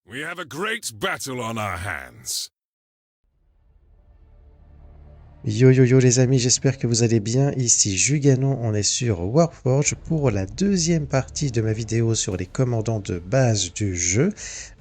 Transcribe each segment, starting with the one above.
We have a great battle on our hands. Yo yo yo les amis, j'espère que vous allez bien. Ici Jugano, on est sur Warforge pour la deuxième partie de ma vidéo sur les commandants de base du jeu.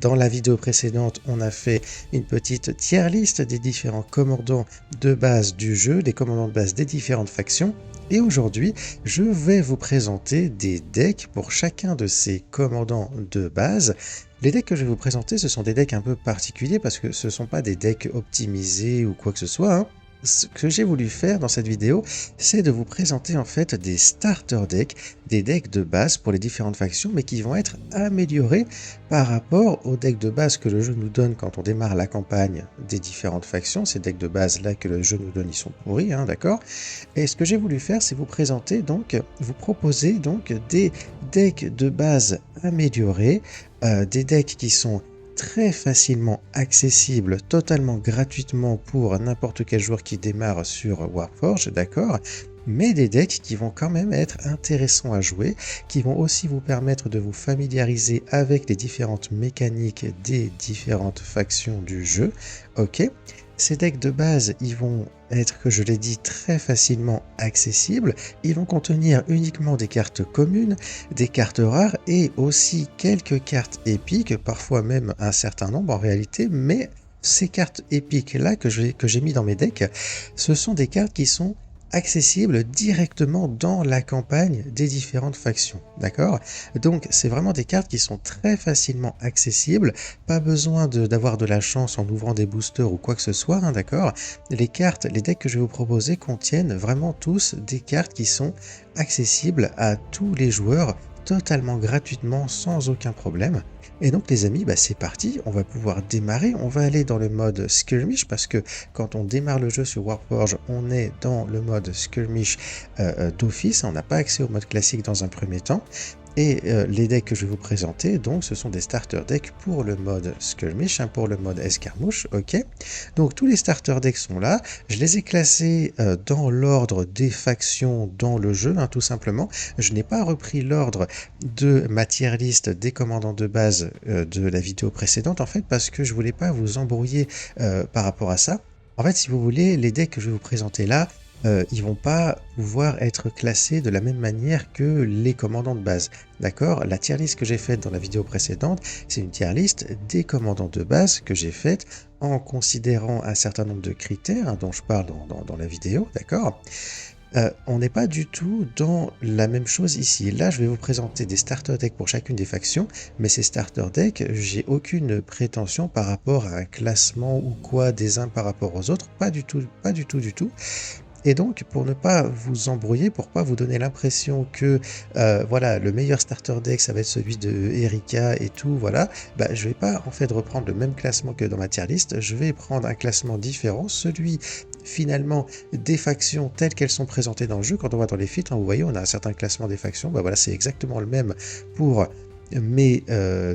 Dans la vidéo précédente, on a fait une petite tier list des différents commandants de base du jeu, des commandants de base des différentes factions. Et aujourd'hui, je vais vous présenter des decks pour chacun de ces commandants de base. Les decks que je vais vous présenter, ce sont des decks un peu particuliers parce que ce ne sont pas des decks optimisés ou quoi que ce soit, hein. Ce que j'ai voulu faire dans cette vidéo, c'est de vous présenter en fait des starter decks, des decks de base pour les différentes factions, mais qui vont être améliorés par rapport aux decks de base que le jeu nous donne quand on démarre la campagne des différentes factions. Ces decks de base là que le jeu nous donne, ils sont pourris, hein, d'accord? Et ce que j'ai voulu faire, c'est vous présenter donc, vous proposer donc des decks de base améliorés, des decks qui sont très facilement accessible, totalement gratuitement pour n'importe quel joueur qui démarre sur Warforge, d'accord? Mais des decks qui vont quand même être intéressants à jouer, qui vont aussi vous permettre de vous familiariser avec les différentes mécaniques des différentes factions du jeu, ok? Ces decks de base, ils vont être, que je l'ai dit, très facilement accessibles. Ils vont contenir uniquement des cartes communes, des cartes rares et aussi quelques cartes épiques, parfois même un certain nombre en réalité, mais ces cartes épiques là que j'ai mis dans mes decks, ce sont des cartes qui sont accessibles directement dans la campagne des différentes factions, d'accord? Donc c'est vraiment des cartes qui sont très facilement accessibles, pas besoin d'avoir de la chance en ouvrant des boosters ou quoi que ce soit, hein, d'accord? Les decks que je vais vous proposer contiennent vraiment tous des cartes qui sont accessibles à tous les joueurs totalement gratuitement sans aucun problème. Et donc les amis, c'est parti, on va pouvoir démarrer, on va aller dans le mode skirmish parce que quand on démarre le jeu sur Warforge, on est dans le mode skirmish d'office, on n'a pas accès au mode classique dans un premier temps. Et les decks que je vais vous présenter, donc ce sont des starter decks pour le mode skirmish, hein, pour le mode escarmouche, ok. Donc tous les starter decks sont là, je les ai classés dans l'ordre des factions dans le jeu, hein, tout simplement. Je n'ai pas repris l'ordre de ma tier list des commandants de base de la vidéo précédente, en fait, parce que je voulais pas vous embrouiller par rapport à ça. En fait, si vous voulez, les decks que je vais vous présenter là, ils vont pas pouvoir être classés de la même manière que les commandants de base. D'accord? La tier list que j'ai faite dans la vidéo précédente, c'est une tier list des commandants de base que j'ai faite en considérant un certain nombre de critères, hein, dont je parle dans la vidéo, d'accord? On n'est pas du tout dans la même chose ici. Là, je vais vous présenter des starter decks pour chacune des factions, mais ces starter decks, j'ai aucune prétention par rapport à un classement ou quoi des uns par rapport aux autres, pas du tout, pas du tout, du tout. Et donc, pour ne pas vous embrouiller, pour pas vous donner l'impression que voilà, le meilleur starter deck, ça va être celui de Erika et tout, voilà, je vais pas en fait reprendre le même classement que dans ma tier list, je vais prendre un classement différent, celui finalement des factions telles qu'elles sont présentées dans le jeu. Quand on va dans les filtres, hein, vous voyez, on a un certain classement des factions, voilà, c'est exactement le même pour mes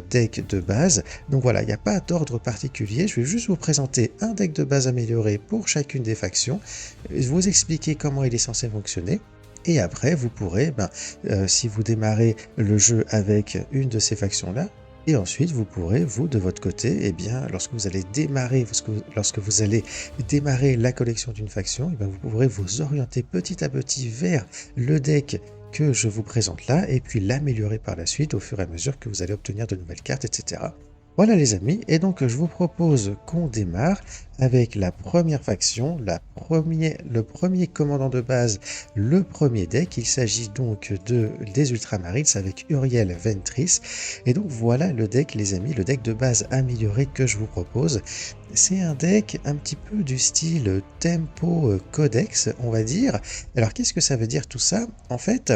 decks de base. Donc voilà, il n'y a pas d'ordre particulier, je vais juste vous présenter un deck de base amélioré pour chacune des factions, vous expliquer comment il est censé fonctionner. Et après, vous pourrez, si vous démarrez le jeu avec une de ces factions-là, et ensuite vous pourrez, vous de votre côté, lorsque vous allez démarrer, lorsque vous allez démarrer la collection d'une faction, vous pourrez vous orienter petit à petit vers le deck que je vous présente là, et puis l'améliorer par la suite au fur et à mesure que vous allez obtenir de nouvelles cartes, etc. Voilà les amis, et donc je vous propose qu'on démarre avec la première faction, le premier commandant de base, le premier deck. Il s'agit donc des Ultramarines avec Uriel Ventris. Et donc voilà le deck les amis, le deck de base amélioré que je vous propose. C'est un deck un petit peu du style Tempo Codex, on va dire. Alors qu'est-ce que ça veut dire tout ça? En fait,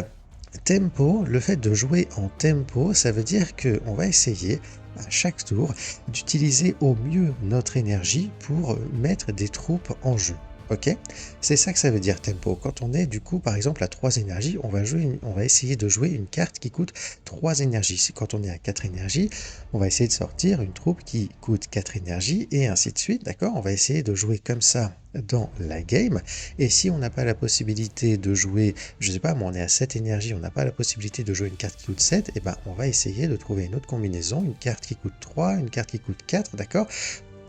tempo, le fait de jouer en tempo, ça veut dire qu'on va essayer à chaque tour d'utiliser au mieux notre énergie pour mettre des troupes en jeu. Ok? C'est ça que ça veut dire tempo. Quand on est du coup par exemple à 3 énergies, on va essayer de jouer une carte qui coûte 3 énergies. Quand on est à 4 énergies, on va essayer de sortir une troupe qui coûte 4 énergies et ainsi de suite, d'accord? On va essayer de jouer comme ça dans la game. Et si on n'a pas la possibilité de jouer, je sais pas, moi on est à 7 énergies, on n'a pas la possibilité de jouer une carte qui coûte 7, et ben on va essayer de trouver une autre combinaison, une carte qui coûte 3, une carte qui coûte 4, d'accord?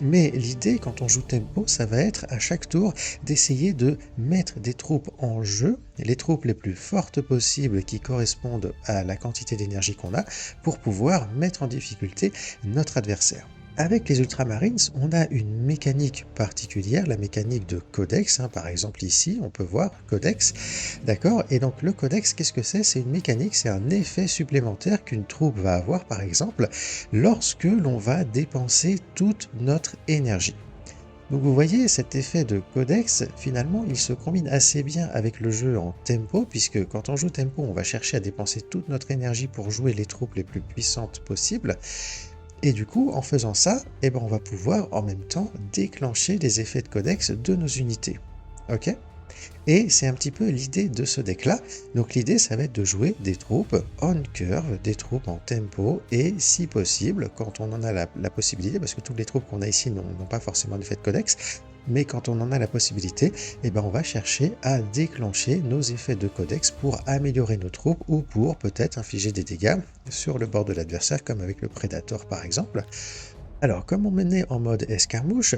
Mais l'idée, quand on joue tempo, ça va être à chaque tour d'essayer de mettre des troupes en jeu, les troupes les plus fortes possibles qui correspondent à la quantité d'énergie qu'on a, pour pouvoir mettre en difficulté notre adversaire. Avec les Ultramarines, on a une mécanique particulière, la mécanique de codex, hein, par exemple ici, on peut voir codex, d'accord? Et donc le codex, qu'est-ce que c'est? C'est une mécanique, c'est un effet supplémentaire qu'une troupe va avoir, par exemple, lorsque l'on va dépenser toute notre énergie. Donc vous voyez, cet effet de codex, finalement, il se combine assez bien avec le jeu en tempo, puisque quand on joue tempo, on va chercher à dépenser toute notre énergie pour jouer les troupes les plus puissantes possibles. Et du coup, en faisant ça, eh ben, on va pouvoir en même temps déclencher les effets de codex de nos unités. Ok? Et c'est un petit peu l'idée de ce deck-là. Donc l'idée, ça va être de jouer des troupes on curve, des troupes en tempo, et si possible, quand on en a la possibilité, parce que toutes les troupes qu'on a ici n'ont pas forcément d'effet de codex, mais quand on en a la possibilité, eh ben on va chercher à déclencher nos effets de codex pour améliorer nos troupes ou pour peut-être infliger des dégâts sur le bord de l'adversaire, comme avec le Predator par exemple. Alors, comme on est en mode escarmouche,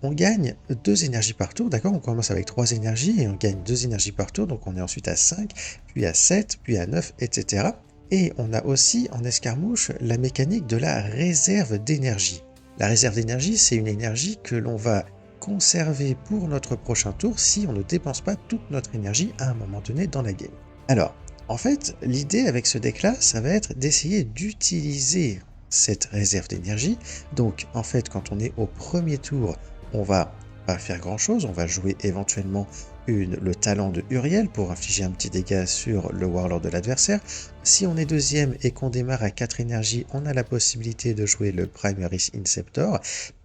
on gagne 2 énergies par tour, d'accord? On commence avec 3 énergies et on gagne 2 énergies par tour, donc on est ensuite à 5, puis à 7, puis à 9, etc. Et on a aussi en escarmouche la mécanique de la réserve d'énergie. La réserve d'énergie, c'est une énergie que l'on va conserver pour notre prochain tour si on ne dépense pas toute notre énergie à un moment donné dans la game. Alors, en fait, l'idée avec ce deck-là, ça va être d'essayer d'utiliser cette réserve d'énergie. Donc en fait, quand on est au premier tour, on va pas faire grand chose, on va jouer éventuellement le talent de Uriel pour infliger un petit dégât sur le Warlord de l'adversaire. Si on est deuxième et qu'on démarre à 4 énergies, on a la possibilité de jouer le Primaris Inceptor,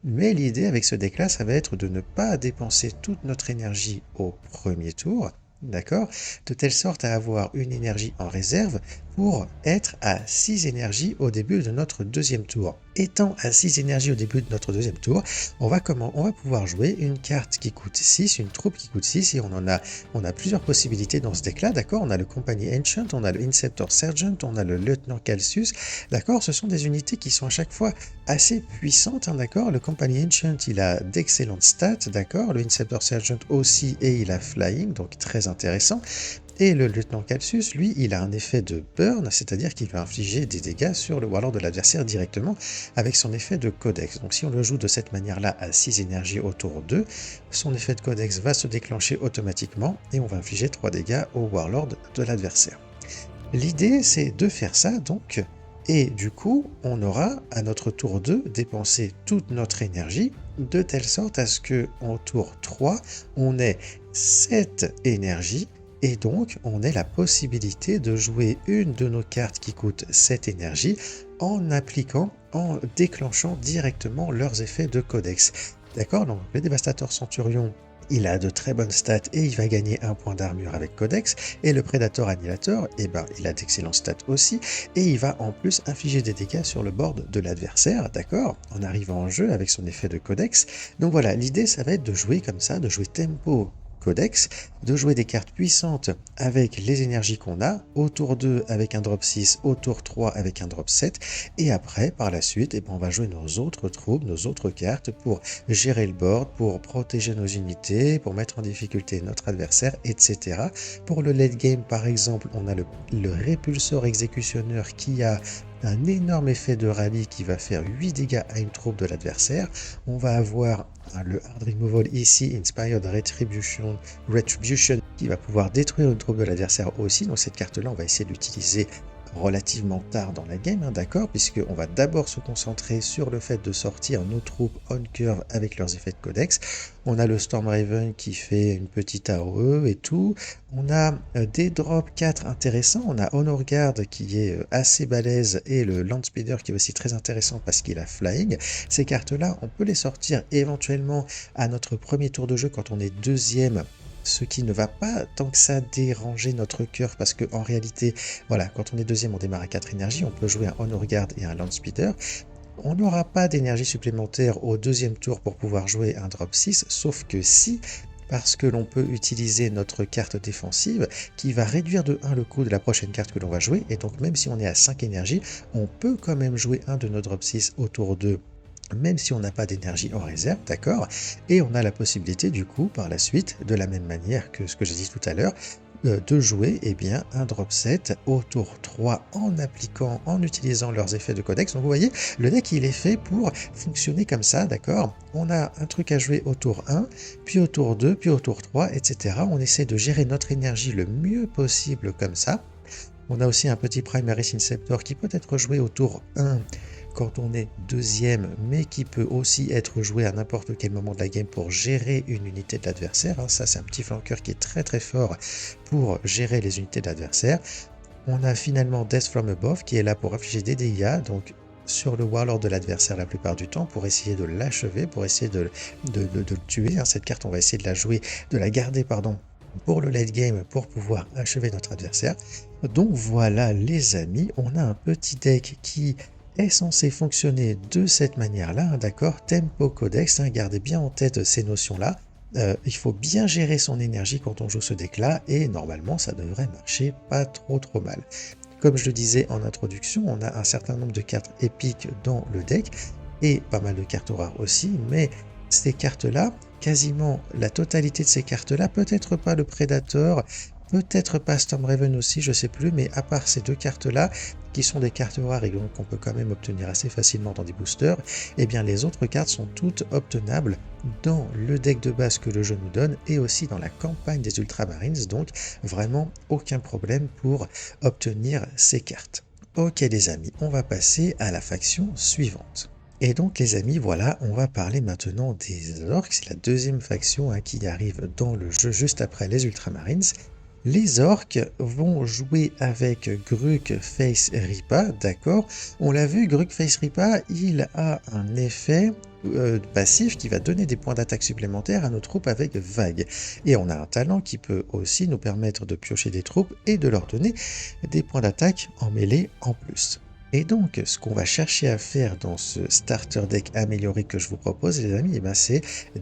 mais l'idée avec ce deck là, ça va être de ne pas dépenser toute notre énergie au premier tour, d'accord? De telle sorte à avoir une énergie en réserve pour être à 6 énergies au début de notre deuxième tour. Étant à 6 énergies au début de notre deuxième tour, on va pouvoir jouer une carte qui coûte 6, une troupe qui coûte 6, et on a plusieurs possibilités dans ce deck-là, d'accord? On a le Company Ancient, on a le Inceptor Sergeant, on a le Lieutenant Calcius, d'accord? Ce sont des unités qui sont à chaque fois assez puissantes, hein, d'accord? Le Company Ancient, il a d'excellentes stats, d'accord? Le Inceptor Sergeant aussi, et il a Flying, donc très intéressant. Et le lieutenant Calcius, lui, il a un effet de burn, c'est-à-dire qu'il va infliger des dégâts sur le warlord de l'adversaire directement avec son effet de codex. Donc si on le joue de cette manière-là à 6 énergies au tour 2, son effet de codex va se déclencher automatiquement et on va infliger 3 dégâts au warlord de l'adversaire. L'idée, c'est de faire ça donc, et du coup, on aura à notre tour 2 dépensé toute notre énergie de telle sorte à ce que en tour 3, on ait 7 énergies. Et donc, on a la possibilité de jouer une de nos cartes qui coûte 7 énergies en déclenchant directement leurs effets de codex. D'accord? Donc, le Dévastateur Centurion, il a de très bonnes stats et il va gagner 1 point d'armure avec codex. Et le Predator Annihilator, eh ben, il a d'excellentes stats aussi. Et il va en plus infliger des dégâts sur le board de l'adversaire, d'accord? En arrivant en jeu avec son effet de codex. Donc voilà, l'idée, ça va être de jouer comme ça, de jouer tempo codex, de jouer des cartes puissantes avec les énergies qu'on a, au tour 2 avec un drop 6, au tour 3 avec un drop 7, et après, par la suite, eh ben, on va jouer nos autres troupes, nos autres cartes pour gérer le board, pour protéger nos unités, pour mettre en difficulté notre adversaire, etc. Pour le late game, par exemple, on a le Répulsor Exécutionneur qui a un énorme effet de rallye qui va faire 8 dégâts à une troupe de l'adversaire. On va avoir le Hard Removal ici, Inspired Retribution, qui va pouvoir détruire une troupe de l'adversaire aussi. Donc cette carte-là, on va essayer de l'utiliser relativement tard dans la game, hein, d'accord, puisqu'on va d'abord se concentrer sur le fait de sortir nos troupes on curve avec leurs effets de codex. On a le Stormraven qui fait une petite AOE et tout. On a des drops 4 intéressants. On a Honor Guard qui est assez balèze et le Landspeeder qui est aussi très intéressant parce qu'il a Flying. Ces cartes-là, on peut les sortir éventuellement à notre premier tour de jeu quand on est deuxième, ce qui ne va pas tant que ça déranger notre cœur parce que en réalité, voilà, quand on est deuxième, on démarre à 4 énergies, on peut jouer un Honor Guard et un Landspeeder. On n'aura pas d'énergie supplémentaire au deuxième tour pour pouvoir jouer un drop 6, sauf que si, parce que l'on peut utiliser notre carte défensive qui va réduire de 1 le coût de la prochaine carte que l'on va jouer, et donc même si on est à 5 énergies, on peut quand même jouer un de nos drop 6 au tour 2, même si on n'a pas d'énergie en réserve, d'accord? Et on a la possibilité du coup par la suite, de la même manière que ce que j'ai dit tout à l'heure, de jouer bien, un drop 7 au tour 3 en utilisant leurs effets de codex. Donc vous voyez, le deck il est fait pour fonctionner comme ça, d'accord? On a un truc à jouer au tour 1, puis au tour 2, puis au tour 3, etc. On essaie de gérer notre énergie le mieux possible comme ça. On a aussi un petit Primaris Inceptor qui peut être joué au tour 1 quand on est deuxième, mais qui peut aussi être joué à n'importe quel moment de la game pour gérer une unité de l'adversaire. Ça, c'est un petit flanqueur qui est très très fort pour gérer les unités de l'adversaire. On a finalement Death from Above qui est là pour afficher des dégâts, donc sur le Warlord de l'adversaire la plupart du temps, pour essayer de l'achever, pour essayer de le tuer. Cette carte, on va essayer de la jouer, de la garder, pardon, pour le late game, pour pouvoir achever notre adversaire. Donc voilà les amis, on a un petit deck qui est censé fonctionner de cette manière-là, d'accord? Tempo Codex, gardez bien en tête ces notions-là. Il faut bien gérer son énergie quand on joue ce deck-là, et normalement ça devrait marcher pas trop mal. Comme je le disais en introduction, on a un certain nombre de cartes épiques dans le deck, et pas mal de cartes rares aussi, mais ces cartes-là, quasiment la totalité de ces cartes-là, peut-être pas le Predator, peut-être pas Stormraven aussi, je sais plus, mais à part ces deux cartes-là, qui sont des cartes rares et qu'on peut quand même obtenir assez facilement dans des boosters, et bien les autres cartes sont toutes obtenables dans le deck de base que le jeu nous donne et aussi dans la campagne des Ultramarines, donc vraiment aucun problème pour obtenir ces cartes. Ok les amis, on va passer à la faction suivante. Et donc les amis, voilà, on va parler maintenant des orques, c'est la deuxième faction qui arrive dans le jeu juste après les Ultramarines. Les orques vont jouer avec Gruk Face Ripa, d'accord? On l'a vu, Gruk Face Ripa, il a un effet passif qui va donner des points d'attaque supplémentaires à nos troupes avec Vague. Et on a un talent qui peut aussi nous permettre de piocher des troupes et de leur donner des points d'attaque en mêlée en plus. Et donc, ce qu'on va chercher à faire dans ce starter deck amélioré que je vous propose, les amis, c'est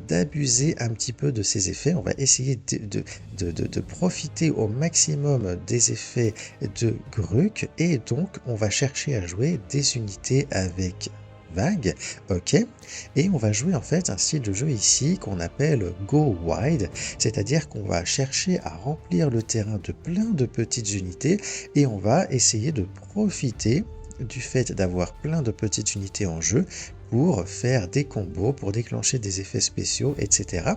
d'abuser un petit peu de ces effets. On va essayer de profiter au maximum des effets de Gruk, et donc on va chercher à jouer des unités avec Vague, ok, et on va jouer en fait un style de jeu ici qu'on appelle Go Wide, c'est-à-dire qu'on va chercher à remplir le terrain de plein de petites unités, et on va essayer de profiter du fait d'avoir plein de petites unités en jeu pour faire des combos, pour déclencher des effets spéciaux, etc.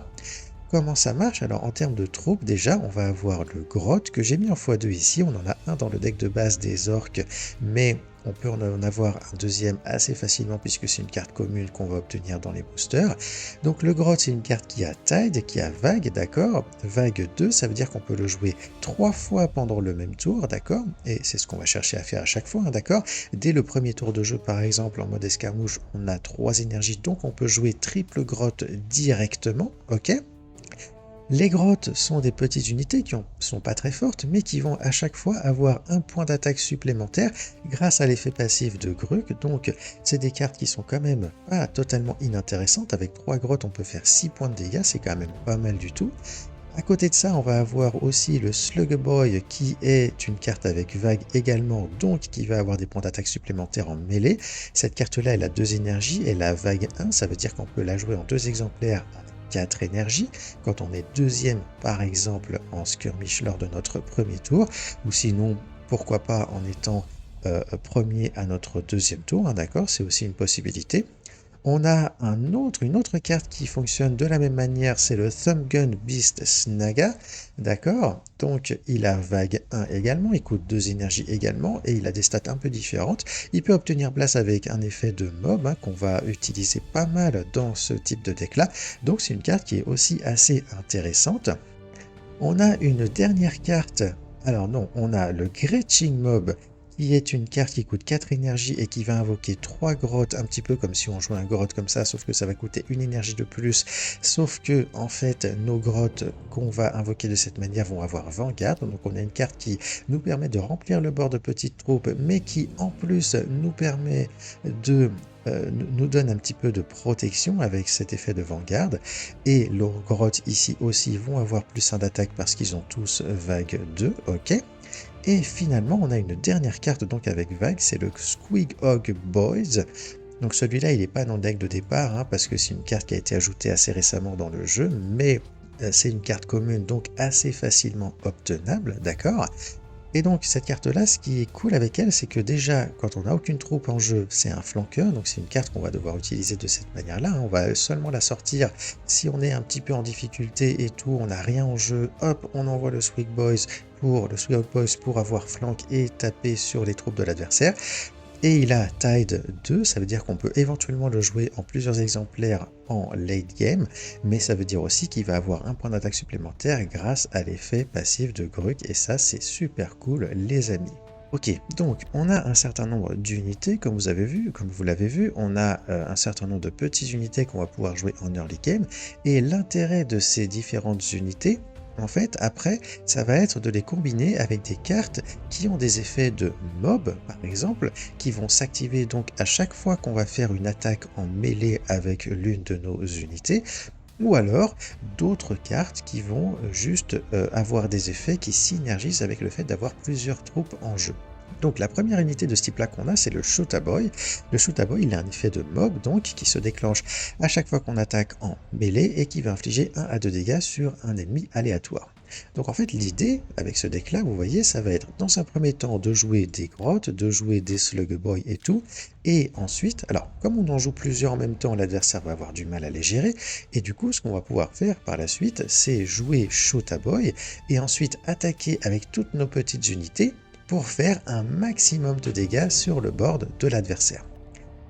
Comment ça marche? Alors en termes de troupes, déjà on va avoir le grotte que j'ai mis en x2 ici, on en a un dans le deck de base des orques, mais on peut en avoir un deuxième assez facilement puisque c'est une carte commune qu'on va obtenir dans les boosters. Donc le grotte c'est une carte qui a Tide, qui a Vague, d'accord? Vague 2, ça veut dire qu'on peut le jouer 3 fois pendant le même tour, d'accord? Et c'est ce qu'on va chercher à faire à chaque fois, d'accord? Dès le premier tour de jeu par exemple en mode escarmouche, on a 3 énergies, donc on peut jouer triple grotte directement, ok? Les grottes sont des petites unités qui sont pas très fortes, mais qui vont à chaque fois avoir un point d'attaque supplémentaire grâce à l'effet passif de Gruk. Donc c'est des cartes qui sont quand même pas totalement inintéressantes. Avec 3 grottes, on peut faire 6 points de dégâts, c'est quand même pas mal du tout. À côté de ça, on va avoir aussi le Slug Boy qui est une carte avec Vague également, donc qui va avoir des points d'attaque supplémentaires en mêlée. Cette carte-là, elle a 2 énergies, elle a Vague 1, ça veut dire qu'on peut la jouer en 2 exemplaires 4 énergies, quand on est deuxième par exemple en skirmish lors de notre premier tour, ou sinon pourquoi pas en étant premier à notre deuxième tour, d'accord, c'est aussi une possibilité. On a une autre carte qui fonctionne de la même manière, c'est le Thumbgun Beast Snaga, d'accord? Donc il a vague 1 également, il coûte 2 énergies également, et il a des stats un peu différentes. Il peut obtenir place avec un effet de mob, hein, qu'on va utiliser pas mal dans ce type de deck là, donc c'est une carte qui est aussi assez intéressante. On a une dernière carte, alors non, on a le Gretching Mob, qui est une carte qui coûte 4 énergies et qui va invoquer 3 grottes, un petit peu comme si on jouait un grotte comme ça, sauf que ça va coûter une énergie de plus, sauf que en fait nos grottes qu'on va invoquer de cette manière vont avoir Vanguard, donc on a une carte qui nous permet de remplir le bord de petites troupes, mais qui en plus nous permet de nous donne un petit peu de protection avec cet effet de Vanguard, et leurs grottes ici aussi vont avoir plus 1 d'attaque parce qu'ils ont tous vague 2, ok. Et finalement, on a une dernière carte donc avec vague, c'est le Squeakhog Boys. Donc celui-là, il n'est pas dans le deck de départ, hein, parce que c'est une carte qui a été ajoutée assez récemment dans le jeu, mais c'est une carte commune, donc assez facilement obtenable, d'accord? Et donc cette carte-là, ce qui est cool avec elle, c'est que déjà, quand on n'a aucune troupe en jeu, c'est un flanqueur, donc c'est une carte qu'on va devoir utiliser de cette manière-là, hein. On va seulement la sortir si on est un petit peu en difficulté et tout, on n'a rien en jeu, hop, on envoie le Squeak Boys pour avoir flank et taper sur les troupes de l'adversaire. Et il a Tide 2, ça veut dire qu'on peut éventuellement le jouer en plusieurs exemplaires en late game, mais ça veut dire aussi qu'il va avoir un point d'attaque supplémentaire grâce à l'effet passif de Gruk, et ça c'est super cool les amis. Ok, donc on a un certain nombre d'unités, comme vous l'avez vu, on a un certain nombre de petites unités qu'on va pouvoir jouer en early game, et l'intérêt de ces différentes unités, en fait, après, ça va être de les combiner avec des cartes qui ont des effets de mob, par exemple, qui vont s'activer donc à chaque fois qu'on va faire une attaque en mêlée avec l'une de nos unités, ou alors d'autres cartes qui vont juste avoir des effets qui synergisent avec le fait d'avoir plusieurs troupes en jeu. Donc la première unité de ce type là qu'on a, c'est le Shootaboy. Le Shootaboy, il a un effet de mob donc qui se déclenche à chaque fois qu'on attaque en mêlée et qui va infliger 1 à 2 dégâts sur un ennemi aléatoire. Donc en fait l'idée avec ce deck là, vous voyez, ça va être dans un premier temps de jouer des grottes, de jouer des Slugboy et tout, et ensuite, alors comme on en joue plusieurs en même temps, l'adversaire va avoir du mal à les gérer, et du coup ce qu'on va pouvoir faire par la suite, c'est jouer Shootaboy et ensuite attaquer avec toutes nos petites unités pour faire un maximum de dégâts sur le board de l'adversaire.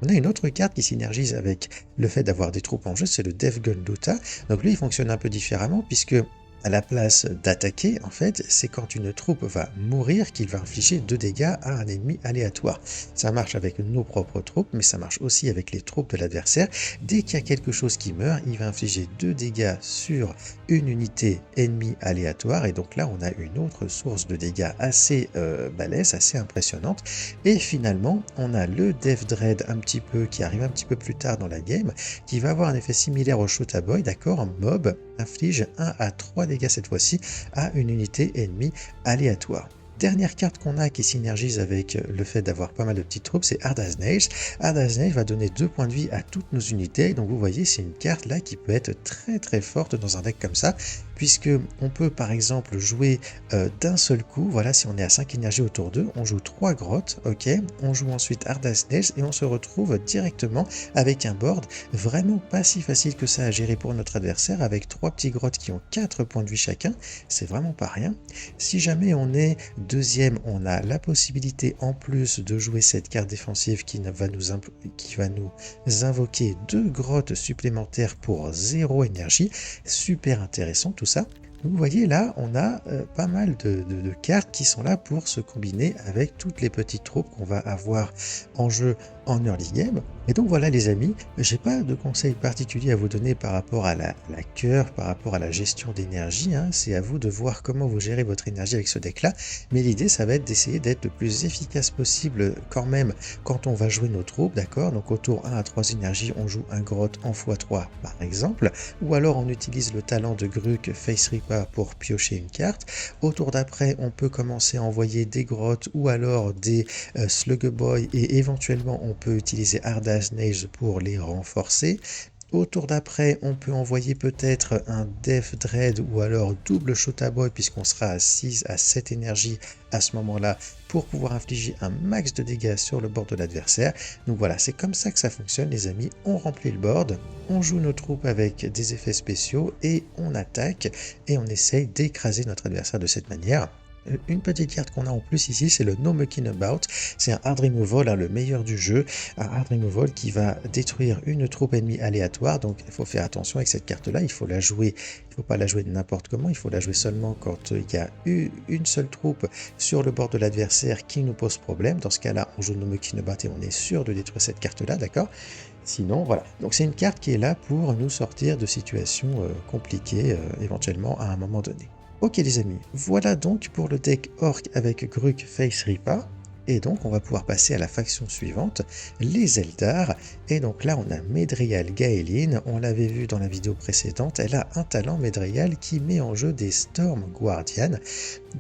On a une autre carte qui synergise avec le fait d'avoir des troupes en jeu, c'est le Deathgun Luta. Donc lui, il fonctionne un peu différemment puisque à la place d'attaquer, en fait, c'est quand une troupe va mourir qu'il va infliger 2 dégâts à un ennemi aléatoire. Ça marche avec nos propres troupes, mais ça marche aussi avec les troupes de l'adversaire. Dès qu'il y a quelque chose qui meurt, il va infliger 2 dégâts sur une unité ennemie aléatoire, et donc là, on a une autre source de dégâts assez balèze, assez impressionnante. Et finalement, on a le Death Dread qui arrive un petit peu plus tard dans la game, qui va avoir un effet similaire au Shootaboy, d'accord, mob, inflige 1 à 3 dégâts cette fois-ci à une unité ennemie aléatoire. Dernière carte qu'on a qui synergise avec le fait d'avoir pas mal de petites troupes, c'est Hard as Nails. Hard as Nails va donner 2 points de vie à toutes nos unités, donc vous voyez c'est une carte là qui peut être très très forte dans un deck comme ça, puisque on peut par exemple jouer d'un seul coup, voilà, si on est à 5 énergies autour d'eux, on joue 3 grottes, ok, on joue ensuite Hard as Nails et on se retrouve directement avec un board vraiment pas si facile que ça à gérer pour notre adversaire, avec 3 petits grottes qui ont 4 points de vie chacun, c'est vraiment pas rien. Si jamais on est deuxième, on a la possibilité en plus de jouer cette carte défensive qui va nous invoquer 2 grottes supplémentaires pour 0 énergie, super intéressant tout ça. Vous voyez là, on a pas mal de cartes qui sont là pour se combiner avec toutes les petites troupes qu'on va avoir en jeu en early game. Et donc voilà les amis, j'ai pas de conseils particuliers à vous donner par rapport à la cœur, par rapport à la gestion d'énergie, hein. C'est à vous de voir comment vous gérez votre énergie avec ce deck là, mais l'idée ça va être d'essayer d'être le plus efficace possible quand même quand on va jouer nos troupes, d'accord. Donc au tour 1 à 3 énergies, on joue un grotte en x3 par exemple, ou alors on utilise le talent de Gruk Face Reaper pour piocher une carte. Au tour d'après, on peut commencer à envoyer des grottes ou alors des Slugboy, et éventuellement on peut utiliser Hard as Nails pour les renforcer. Au tour d'après, on peut envoyer peut-être un Death Dread ou alors double Shota Boy puisqu'on sera à 6 à 7 énergies à ce moment-là pour pouvoir infliger un max de dégâts sur le board de l'adversaire. Donc voilà, c'est comme ça que ça fonctionne les amis. On remplit le board, on joue nos troupes avec des effets spéciaux et on attaque et on essaye d'écraser notre adversaire de cette manière. Une petite carte qu'on a en plus ici, c'est le No Mucking About. C'est un hard removal, hein, le meilleur du jeu. Un hard removal qui va détruire une troupe ennemie aléatoire. Donc il faut faire attention avec cette carte-là. Il faut la jouer. Il ne faut pas la jouer de n'importe comment. Il faut la jouer seulement quand il y a une seule troupe sur le bord de l'adversaire qui nous pose problème. Dans ce cas-là, on joue No Mucking About et on est sûr de détruire cette carte-là, d'accord? Sinon, voilà. Donc c'est une carte qui est là pour nous sortir de situations compliquées éventuellement à un moment donné. Ok les amis, voilà donc pour le deck Orc avec Gruk Face Ripa. Et donc on va pouvoir passer à la faction suivante, les Eldar. Et donc là on a Medrial Gaeline, on l'avait vu dans la vidéo précédente, elle a un talent Medrial qui met en jeu des Storm Guardian.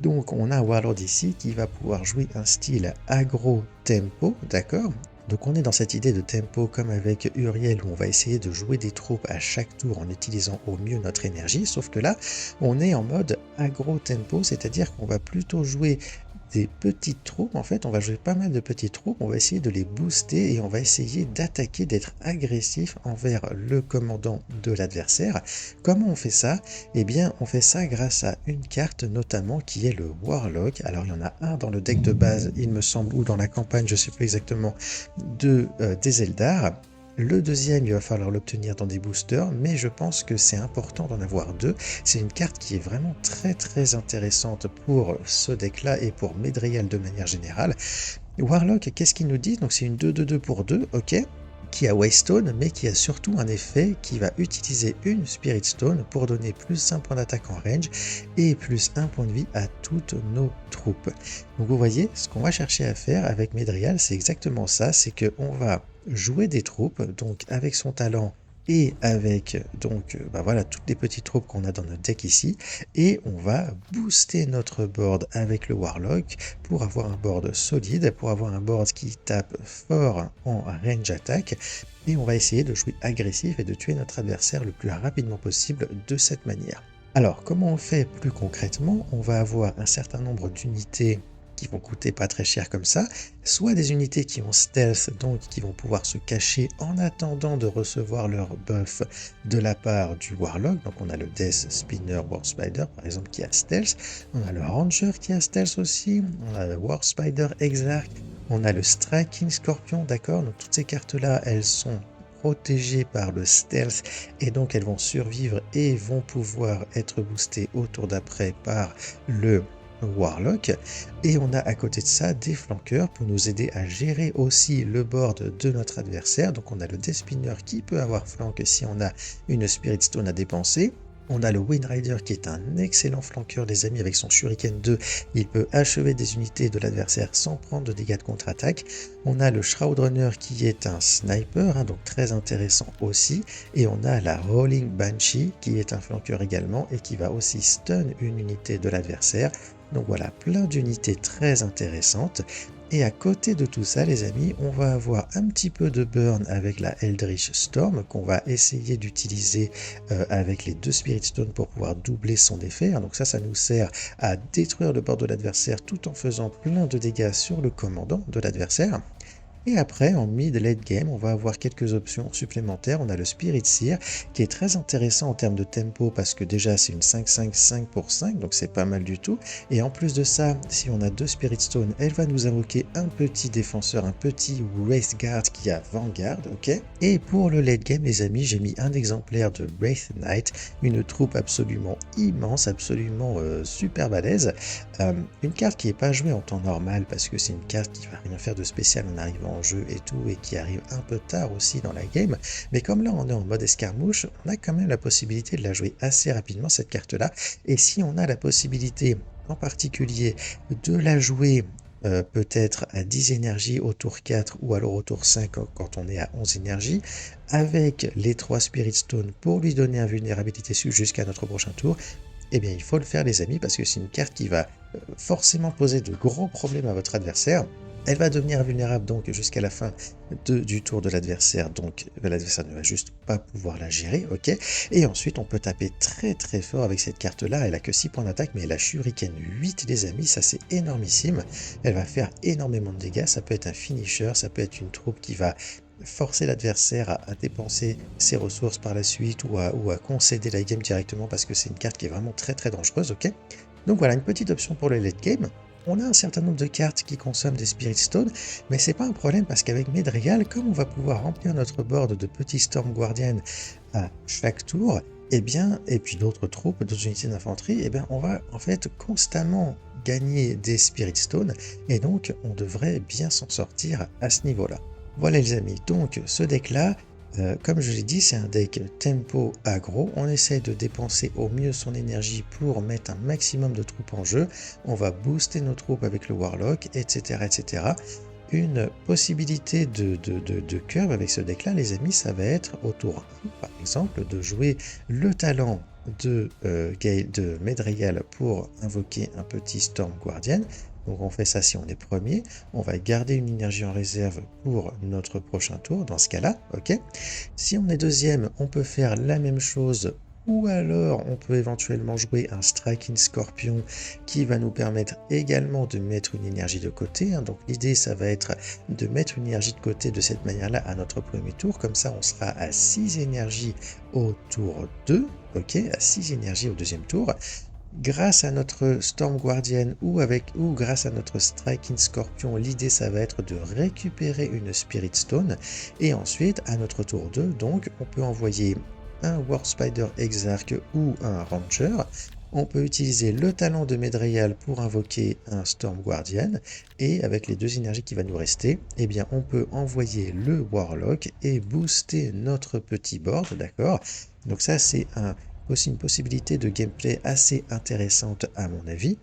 Donc on a un Warlord ici qui va pouvoir jouer un style aggro tempo, d'accord? Donc on est dans cette idée de tempo comme avec Uriel où on va essayer de jouer des troupes à chaque tour en utilisant au mieux notre énergie, sauf que là on est en mode aggro tempo, c'est-à-dire qu'on va plutôt jouer des petites troupes, en fait on va jouer pas mal de petites troupes, on va essayer de les booster et on va essayer d'attaquer, d'être agressif envers le commandant de l'adversaire. Comment on fait ça? Eh bien on fait ça grâce à une carte notamment qui est le Warlock. Alors il y en a un dans le deck de base il me semble, ou dans la campagne, je sais plus exactement, des Eldar. Le deuxième, il va falloir l'obtenir dans des boosters, mais je pense que c'est important d'en avoir deux. C'est une carte qui est vraiment très intéressante pour ce deck-là et pour Medrial de manière générale. Warlock, qu'est-ce qu'il nous dit? Donc c'est une 2-2-2 pour 2, ok, qui a Waystone, mais qui a surtout un effet qui va utiliser une Spirit Stone pour donner plus 1 point d'attaque en range et plus 1 point de vie à toutes nos troupes. Donc vous voyez, ce qu'on va chercher à faire avec Medrial, c'est exactement ça, c'est qu'on va jouer des troupes, donc avec son talent et avec donc voilà, toutes les petites troupes qu'on a dans notre deck ici, et on va booster notre board avec le Warlock pour avoir un board solide, pour avoir un board qui tape fort en range attack, et on va essayer de jouer agressif et de tuer notre adversaire le plus rapidement possible de cette manière. Alors comment on fait plus concrètement? On va avoir un certain nombre d'unités qui vont coûter pas très cher comme ça, soit des unités qui ont stealth, donc qui vont pouvoir se cacher en attendant de recevoir leur buff de la part du Warlock. Donc on a le Death Spinner War Spider par exemple qui a stealth, on a le Ranger qui a stealth aussi, on a le War Spider Exarch, on a le Striking Scorpion, d'accord? Donc toutes ces cartes là elles sont protégées par le stealth et donc elles vont survivre et vont pouvoir être boostées au tour d'après par le Warlock. Et on a à côté de ça des flanqueurs pour nous aider à gérer aussi le board de notre adversaire. Donc on a le Death Spinner qui peut avoir flank si on a une Spirit Stone à dépenser. On a le Wind Rider qui est un excellent flanqueur les amis, avec son Shuriken 2, il peut achever des unités de l'adversaire sans prendre de dégâts de contre-attaque. On a le Shroud Runner qui est un sniper, hein, donc très intéressant aussi. Et on a la Rolling Banshee qui est un flanqueur également et qui va aussi stun une unité de l'adversaire. Donc voilà, plein d'unités très intéressantes. Et à côté de tout ça, les amis, on va avoir un petit peu de burn avec la Eldritch Storm qu'on va essayer d'utiliser avec les 2 Spirit Stones pour pouvoir doubler son effet. Donc ça nous sert à détruire le board de l'adversaire tout en faisant plein de dégâts sur le commandant de l'adversaire. Et après, en mid-late game, on va avoir quelques options supplémentaires. On a le Spirit Seer qui est très intéressant en termes de tempo parce que déjà c'est une 5-5-5 pour 5, donc c'est pas mal du tout. Et en plus de ça, si on a 2 Spirit Stone, elle va nous invoquer un petit défenseur, un petit Wraith Guard qui a Vanguard, ok. Et pour le late game, les amis, j'ai mis un exemplaire de Wraith Knight, une troupe absolument immense, absolument super balèze. Une carte qui n'est pas jouée en temps normal parce que c'est une carte qui va rien faire de spécial en arrivant en jeu et tout, et qui arrive un peu tard aussi dans la game, mais comme là on est en mode escarmouche, on a quand même la possibilité de la jouer assez rapidement cette carte là, et si on a la possibilité en particulier de la jouer peut-être à 10 énergies au tour 4 ou alors au tour 5 quand on est à 11 énergies, avec les 3 Spirit Stones pour lui donner invulnérabilité jusqu'à notre prochain tour, eh bien il faut le faire les amis, parce que c'est une carte qui va forcément poser de gros problèmes à votre adversaire. Elle va devenir vulnérable donc jusqu'à la fin du tour de l'adversaire, donc l'adversaire ne va juste pas pouvoir la gérer, ok. Et ensuite on peut taper très très fort avec cette carte-là, elle a que 6 points d'attaque mais elle a Shuriken 8 les amis, ça c'est énormissime. Elle va faire énormément de dégâts, ça peut être un finisher, ça peut être une troupe qui va forcer l'adversaire à dépenser ses ressources par la suite ou à concéder la game directement parce que c'est une carte qui est vraiment très très dangereuse, ok. Donc voilà, une petite option pour le late game. On a un certain nombre de cartes qui consomment des Spirit Stones, mais c'est pas un problème parce qu'avec Medregal, comme on va pouvoir remplir notre board de petits Storm Guardian à chaque tour, et puis d'autres troupes, d'autres unités d'infanterie, on va en fait constamment gagner des Spirit Stones, et donc on devrait bien s'en sortir à ce niveau-là. Voilà les amis, donc ce deck-là, comme je l'ai dit, c'est un deck tempo aggro. On essaie de dépenser au mieux son énergie pour mettre un maximum de troupes en jeu. On va booster nos troupes avec le Warlock, etc. etc. Une possibilité de curve avec ce deck-là, les amis, ça va être au tour 1, par exemple, de jouer le talent de Medregal pour invoquer un petit Storm Guardian. Donc on fait ça si on est premier, on va garder une énergie en réserve pour notre prochain tour, dans ce cas-là, ok. Si on est deuxième, on peut faire la même chose, ou alors on peut éventuellement jouer un Striking Scorpion qui va nous permettre également de mettre une énergie de côté. Donc l'idée, ça va être de mettre une énergie de côté de cette manière-là à notre premier tour, comme ça on sera à 6 énergies au tour 2, ok, à 6 énergies au deuxième tour. Grâce à notre Storm Guardian ou grâce à notre Striking Scorpion, l'idée ça va être de récupérer une Spirit Stone et ensuite à notre tour 2, donc on peut envoyer un War Spider Exarch ou un Rancher. On peut utiliser le talent de Medregal pour invoquer un Storm Guardian et avec les 2 énergies qui va nous rester, on peut envoyer le Warlock et booster notre petit board, d'accord. Donc ça c'est aussi une possibilité de gameplay assez intéressante à mon avis.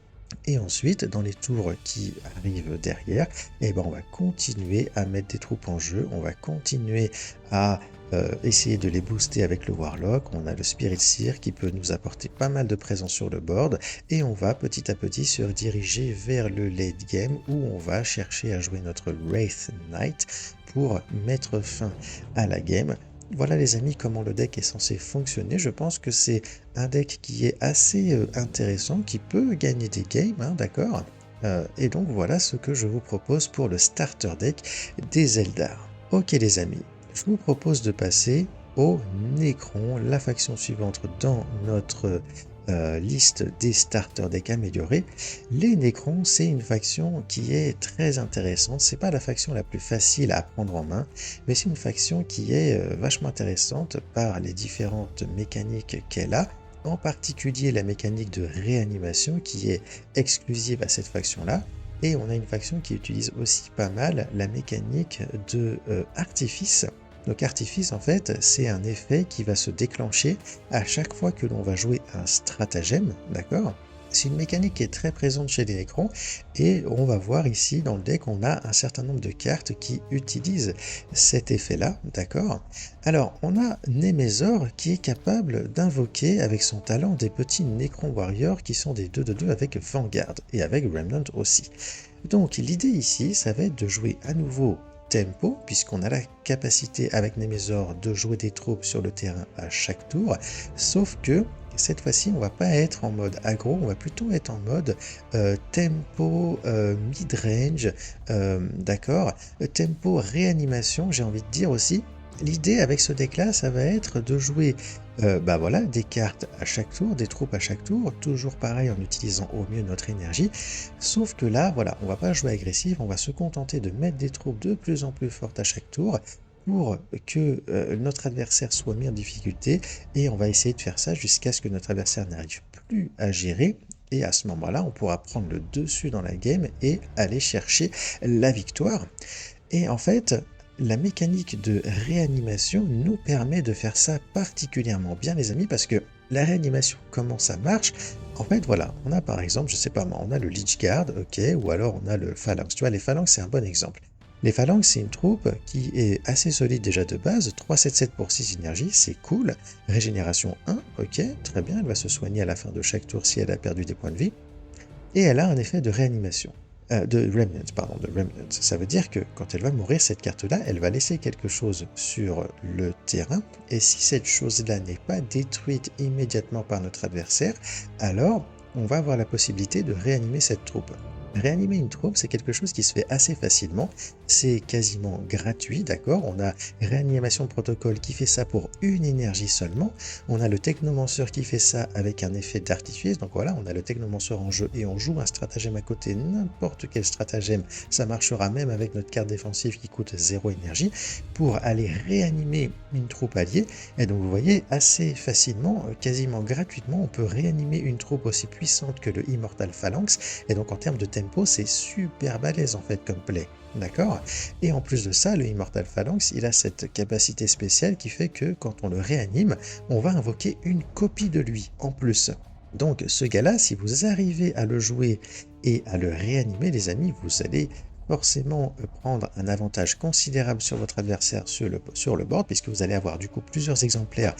Et ensuite, dans les tours qui arrivent derrière, on va continuer à mettre des troupes en jeu, on va continuer à essayer de les booster avec le Warlock. On a le Spirit Seer qui peut nous apporter pas mal de présence sur le board, et on va petit à petit se diriger vers le late game où on va chercher à jouer notre Wraith Knight pour mettre fin à la game. Voilà les amis comment le deck est censé fonctionner. Je pense que c'est un deck qui est assez intéressant, qui peut gagner des games, hein, d'accord. Et donc voilà ce que je vous propose pour le starter deck des Eldar. Ok les amis, je vous propose de passer au Necron, la faction suivante dans notre liste des starter decks améliorés. Les Necrons, c'est une faction qui est très intéressante. C'est pas la faction la plus facile à prendre en main, mais c'est une faction qui est vachement intéressante par les différentes mécaniques qu'elle a, en particulier la mécanique de réanimation qui est exclusive à cette faction-là. Et on a une faction qui utilise aussi pas mal la mécanique de artifice. Donc artifice en fait c'est un effet qui va se déclencher à chaque fois que l'on va jouer un stratagème, d'accord. C'est une mécanique qui est très présente chez les Necrons et on va voir ici dans le deck on a un certain nombre de cartes qui utilisent cet effet là, d'accord. Alors on a Nemesor qui est capable d'invoquer avec son talent des petits Necron Warriors qui sont des 2/2 avec Vanguard et avec Remnant aussi. Donc l'idée ici ça va être de jouer à nouveau tempo, puisqu'on a la capacité avec Nemesor de jouer des troupes sur le terrain à chaque tour, sauf que cette fois-ci on va pas être en mode aggro, on va plutôt être en mode tempo mid-range, d'accord, tempo réanimation j'ai envie de dire aussi. L'idée avec ce deck là ça va être de jouer voilà, des cartes à chaque tour, des troupes à chaque tour, toujours pareil en utilisant au mieux notre énergie, sauf que là, voilà, on va pas jouer agressif, on va se contenter de mettre des troupes de plus en plus fortes à chaque tour pour que notre adversaire soit mis en difficulté, et on va essayer de faire ça jusqu'à ce que notre adversaire n'arrive plus à gérer, et à ce moment-là, on pourra prendre le dessus dans la game et aller chercher la victoire. Et en fait, la mécanique de réanimation nous permet de faire ça particulièrement bien les amis, parce que la réanimation, comment ça marche? En fait voilà, on a par exemple, je sais pas moi, on a le Lich Guard, ok, ou alors on a le Phalanx, tu vois, les Phalanx c'est un bon exemple. Les Phalanx c'est une troupe qui est assez solide déjà de base, 3-7-7 pour 6 énergies, c'est cool, régénération 1, ok, très bien, elle va se soigner à la fin de chaque tour si elle a perdu des points de vie, et elle a un effet de réanimation. De Remnant, pardon, de Remnant. Ça veut dire que quand elle va mourir, cette carte-là, elle va laisser quelque chose sur le terrain, et si cette chose-là n'est pas détruite immédiatement par notre adversaire, alors on va avoir la possibilité de réanimer cette troupe. Réanimer une troupe, c'est quelque chose qui se fait assez facilement, c'est quasiment gratuit, d'accord? On a Réanimation Protocole qui fait ça pour une énergie seulement, on a le Technomancer qui fait ça avec un effet d'artifice, donc voilà, on a le Technomancer en jeu et on joue un stratagème à côté, n'importe quel stratagème, ça marchera même avec notre carte défensive qui coûte 0 énergie, pour aller réanimer une troupe alliée, et donc vous voyez, assez facilement, quasiment gratuitement, on peut réanimer une troupe aussi puissante que le Immortal Phalanx, et donc en termes de tempo, c'est super balèze en fait comme play. D'accord? Et en plus de ça, le Immortal Phalanx, il a cette capacité spéciale qui fait que quand on le réanime, on va invoquer une copie de lui en plus. Donc ce gars-là, si vous arrivez à le jouer et à le réanimer, les amis, vous allez forcément prendre un avantage considérable sur votre adversaire sur le board, puisque vous allez avoir du coup plusieurs exemplaires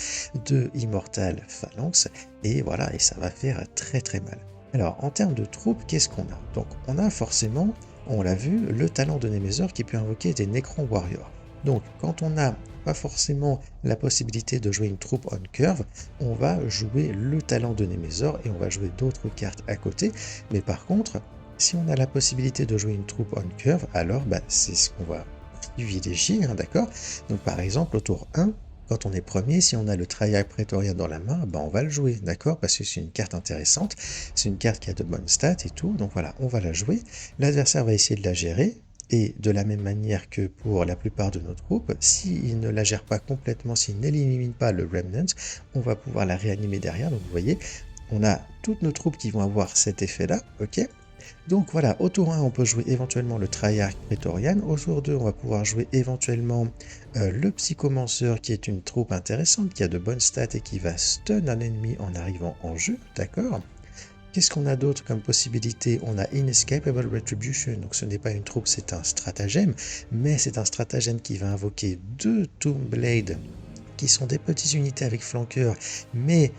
de Immortal Phalanx, et voilà, et ça va faire très très mal. Alors, en termes de troupes, qu'est-ce qu'on a? Donc, on a forcément, on l'a vu, le talent de Nemesor qui peut invoquer des Necron Warriors. Donc, quand on n'a pas forcément la possibilité de jouer une troupe on curve, on va jouer le talent de Nemesor et on va jouer d'autres cartes à côté. Mais par contre, si on a la possibilité de jouer une troupe on curve, alors c'est ce qu'on va privilégier, hein, d'accord? Donc, par exemple, au tour 1, quand on est premier, si on a le Triarch Praetorian dans la main, on va le jouer, d'accord? Parce que c'est une carte intéressante, c'est une carte qui a de bonnes stats et tout, donc voilà, on va la jouer. L'adversaire va essayer de la gérer, et de la même manière que pour la plupart de nos troupes, s'il ne la gère pas complètement, s'il n'élimine pas le Remnant, on va pouvoir la réanimer derrière, donc vous voyez, on a toutes nos troupes qui vont avoir cet effet-là, ok? Donc voilà, au tour 1, on peut jouer éventuellement le Triarch Praetorian. Au tour 2, on va pouvoir jouer éventuellement le Psychomancer, qui est une troupe intéressante, qui a de bonnes stats et qui va stun un ennemi en arrivant en jeu, d'accord? Qu'est-ce qu'on a d'autre comme possibilité? On a Inescapable Retribution, donc ce n'est pas une troupe, c'est un stratagème, mais c'est un stratagème qui va invoquer 2 Tombblade, qui sont des petites unités avec flanqueur, mais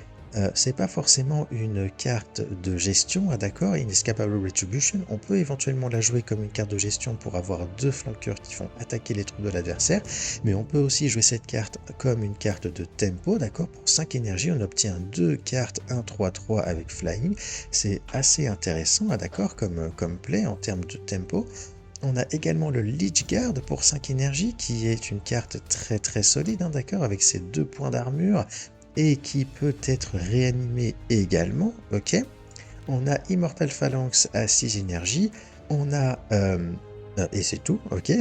c'est pas forcément une carte de gestion, d'accord? Inescapable Retribution, on peut éventuellement la jouer comme une carte de gestion pour avoir 2 flanqueurs qui font attaquer les troupes de l'adversaire, mais on peut aussi jouer cette carte comme une carte de tempo, d'accord? Pour 5 énergies, on obtient 2 cartes 1-3-3 avec Flying, c'est assez intéressant, d'accord, comme play en termes de tempo. On a également le Lich Guard pour 5 énergies, qui est une carte très très solide, d'accord, avec ses 2 points d'armure, et qui peut être réanimé également, ok. On a Immortal Phalanx à 6 énergies, on a, et c'est tout, ok.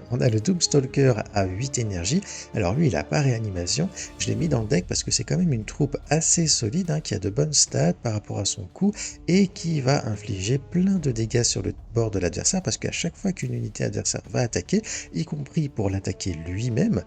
On a le Doomstalker à 8 énergies, alors lui il n'a pas réanimation, je l'ai mis dans le deck parce que c'est quand même une troupe assez solide, hein, qui a de bonnes stats par rapport à son coût, et qui va infliger plein de dégâts sur le bord de l'adversaire, parce qu'à chaque fois qu'une unité adversaire va attaquer, y compris pour l'attaquer lui-même,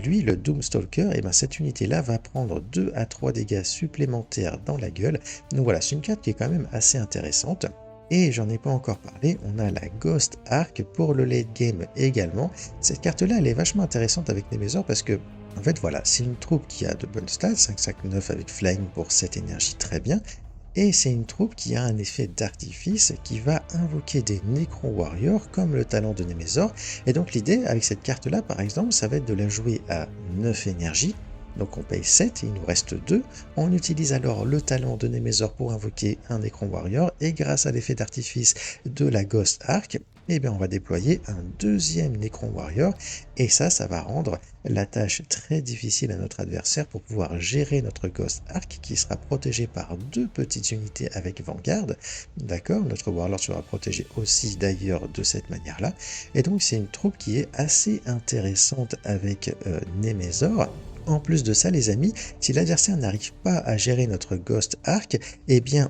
lui le Doomstalker, et cette unité-là va prendre 2 à 3 dégâts supplémentaires dans la gueule, donc voilà, c'est une carte qui est quand même assez intéressante. Et j'en ai pas encore parlé, on a la Ghost Arc pour le late game également. Cette carte-là, elle est vachement intéressante avec Nemesor parce que, en fait, voilà, c'est une troupe qui a de bonnes stats, 5-5-9 avec Flying pour 7 énergies, très bien. Et c'est une troupe qui a un effet d'artifice qui va invoquer des Necron Warriors comme le talent de Nemesor. Et donc l'idée avec cette carte-là, par exemple, ça va être de la jouer à 9 énergies. Donc on paye 7 et il nous reste 2. On utilise alors le talent de Nemesor pour invoquer un Necron Warrior, et grâce à l'effet d'artifice de la Ghost Arc, on va déployer un deuxième Necron Warrior, et ça va rendre la tâche très difficile à notre adversaire pour pouvoir gérer notre Ghost Arc qui sera protégé par 2 petites unités avec Vanguard, d'accord? Notre Warlord sera protégé aussi d'ailleurs de cette manière-là, et donc c'est une troupe qui est assez intéressante avec Nemesor. En plus de ça, les amis, si l'adversaire n'arrive pas à gérer notre Ghost Arc,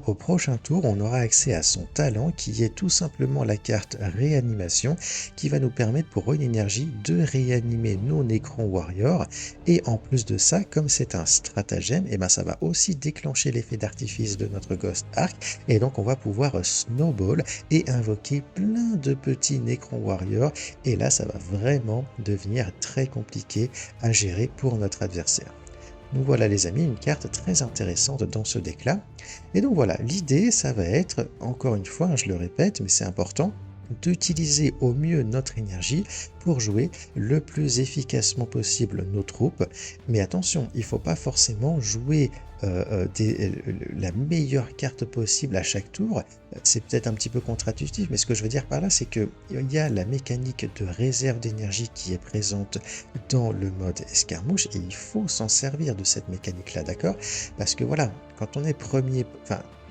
au prochain tour, on aura accès à son talent qui est tout simplement la carte Réanimation qui va nous permettre pour une énergie de réanimer nos Necron Warriors. Et en plus de ça, comme c'est un stratagème, ça va aussi déclencher l'effet d'artifice de notre Ghost Arc, et donc on va pouvoir snowball et invoquer plein de petits Necron Warriors, et là ça va vraiment devenir très compliqué à gérer pour notre adversaire. Donc voilà les amis, une carte très intéressante dans ce deck là. Et donc voilà, l'idée ça va être, encore une fois, je le répète mais c'est important, d'utiliser au mieux notre énergie pour jouer le plus efficacement possible nos troupes. Mais attention, il ne faut pas forcément jouer la meilleure carte possible à chaque tour. C'est peut-être un petit peu contre-intuitif, mais ce que je veux dire par là, c'est qu'il y a la mécanique de réserve d'énergie qui est présente dans le mode escarmouche et il faut s'en servir de cette mécanique-là, d'accord? Parce que voilà, quand on est premier,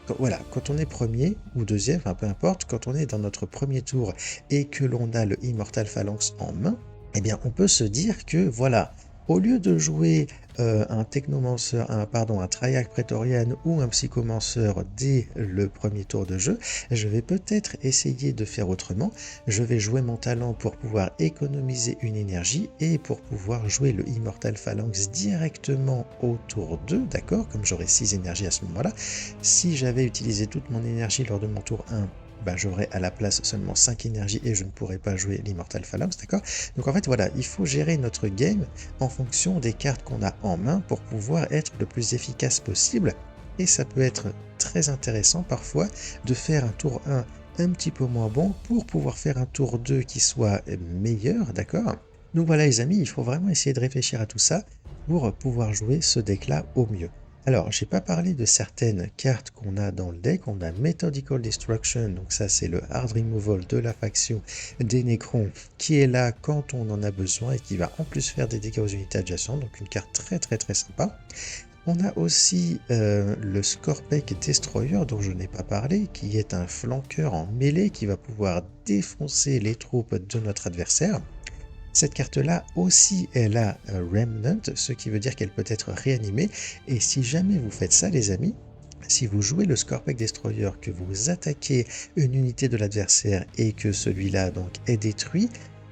quand on est premier ou deuxième, enfin peu importe, quand on est dans notre premier tour et que l'on a le Immortal Phalanx en main, eh bien on peut se dire que voilà, au lieu de jouer un Technomancer, un Triarch Praetorian ou un Psychomancer dès le premier tour de jeu, je vais peut-être essayer de faire autrement. Je vais jouer mon talent pour pouvoir économiser une énergie et pour pouvoir jouer le Immortal Phalanx directement au tour 2, d'accord? Comme j'aurai 6 énergies à ce moment-là. Si j'avais utilisé toute mon énergie lors de mon tour 1, j'aurai à la place seulement 5 énergies et je ne pourrai pas jouer l'Immortal Phalanx, d'accord? Donc en fait, voilà, il faut gérer notre game en fonction des cartes qu'on a en main pour pouvoir être le plus efficace possible. Et ça peut être très intéressant parfois de faire un tour 1 un petit peu moins bon pour pouvoir faire un tour 2 qui soit meilleur, d'accord? Donc voilà les amis, il faut vraiment essayer de réfléchir à tout ça pour pouvoir jouer ce deck-là au mieux. Alors, j'ai pas parlé de certaines cartes qu'on a dans le deck. On a Methodical Destruction, donc ça c'est le hard removal de la faction des Nécrons qui est là quand on en a besoin et qui va en plus faire des dégâts aux unités adjacentes, donc une carte très sympa. On a aussi le Skorpek Destroyer dont je n'ai pas parlé, qui est un flanqueur en mêlée qui va pouvoir défoncer les troupes de notre adversaire. Cette carte-là aussi, elle a Remnant, ce qui veut dire qu'elle peut être réanimée. Et si jamais vous faites ça, les amis, si vous jouez le Skorpek Destroyer, que vous attaquez une unité de l'adversaire et que celui-là donc est détruit,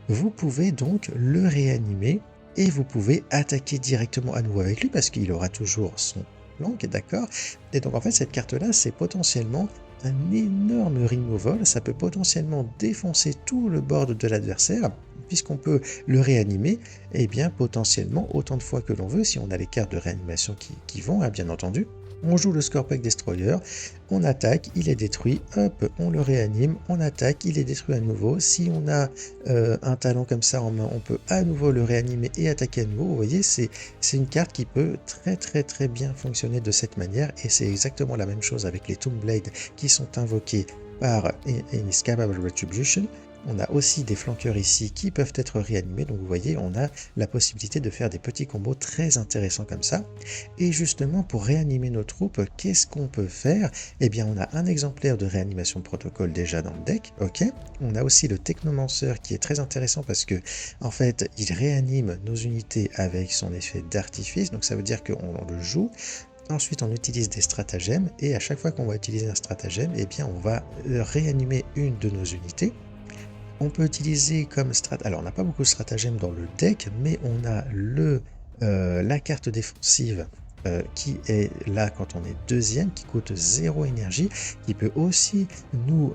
vous pouvez donc le réanimer et vous pouvez attaquer directement à nouveau avec lui parce qu'il aura toujours son flanc, d'accord? Et donc en fait, cette carte-là, c'est potentiellement un énorme removal, ça peut potentiellement défoncer tout le board de l'adversaire, puisqu'on peut le réanimer, et bien potentiellement autant de fois que l'on veut, si on a les cartes de réanimation qui vont, hein, bien entendu. On joue le Skorpek Destroyer, on attaque, il est détruit, hop, on le réanime, on attaque, il est détruit à nouveau. Si on a un talent comme ça en main, on peut à nouveau le réanimer et attaquer à nouveau. Vous voyez, c'est une carte qui peut très bien fonctionner de cette manière, et c'est exactement la même chose avec les Tombblade qui sont invoqués par Inescapable Retribution. On a aussi des flanqueurs ici qui peuvent être réanimés, donc vous voyez, on a la possibilité de faire des petits combos très intéressants comme ça. Et justement, pour réanimer nos troupes, qu'est-ce qu'on peut faire? Eh bien, on a un exemplaire de réanimation protocole déjà dans le deck, ok? On a aussi le Technomancer qui est très intéressant parce que, en fait, il réanime nos unités avec son effet d'artifice, donc ça veut dire qu'on le joue. Ensuite, on utilise des stratagèmes, et à chaque fois qu'on va utiliser un stratagème, eh bien, on va réanimer une de nos unités. On peut utiliser comme alors on n'a pas beaucoup de stratagèmes dans le deck, mais on a la carte défensive qui est là quand on est deuxième, qui coûte 0 énergie, qui peut aussi nous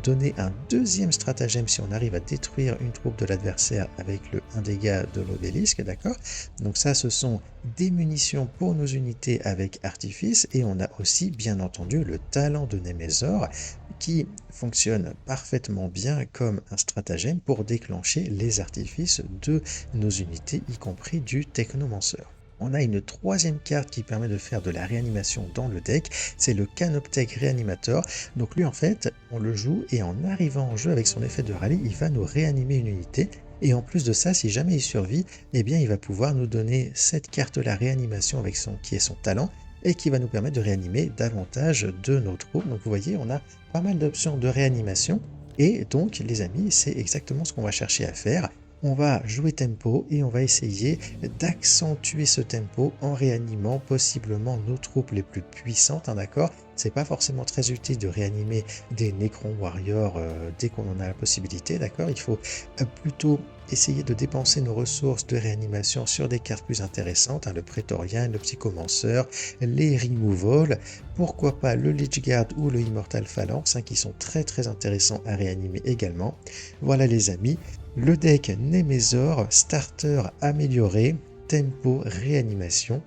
donner un deuxième stratagème si on arrive à détruire une troupe de l'adversaire avec le 1 dégât de l'obélisque, d'accord? Donc ça, ce sont des munitions pour nos unités avec artifice, et on a aussi bien entendu le talent de Nemesor qui fonctionne parfaitement bien comme un stratagème pour déclencher les artifices de nos unités, y compris du Technomancer. On a une troisième carte qui permet de faire de la réanimation dans le deck, c'est le Canoptech Reanimator. Donc lui, en fait, on le joue et en arrivant en jeu avec son effet de rallye, il va nous réanimer une unité. Et en plus de ça, si jamais il survit, eh bien il va pouvoir nous donner cette carte-là réanimation avec qui est son talent, et qui va nous permettre de réanimer davantage de nos troupes. Donc vous voyez, on a pas mal d'options de réanimation, et donc les amis, c'est exactement ce qu'on va chercher à faire. On va jouer tempo et on va essayer d'accentuer ce tempo en réanimant possiblement nos troupes les plus puissantes, hein, d'accord? C'est pas forcément très utile de réanimer des Necron Warriors dès qu'on en a la possibilité, d'accord? Il faut plutôt essayer de dépenser nos ressources de réanimation sur des cartes plus intéressantes, hein, le Praetorian, le Psychomancer, les Removal, pourquoi pas le Lichguard ou le Immortal Phalanx, hein, qui sont très intéressants à réanimer également. Voilà les amis, le deck Nemesor, starter amélioré, tempo, réanimation,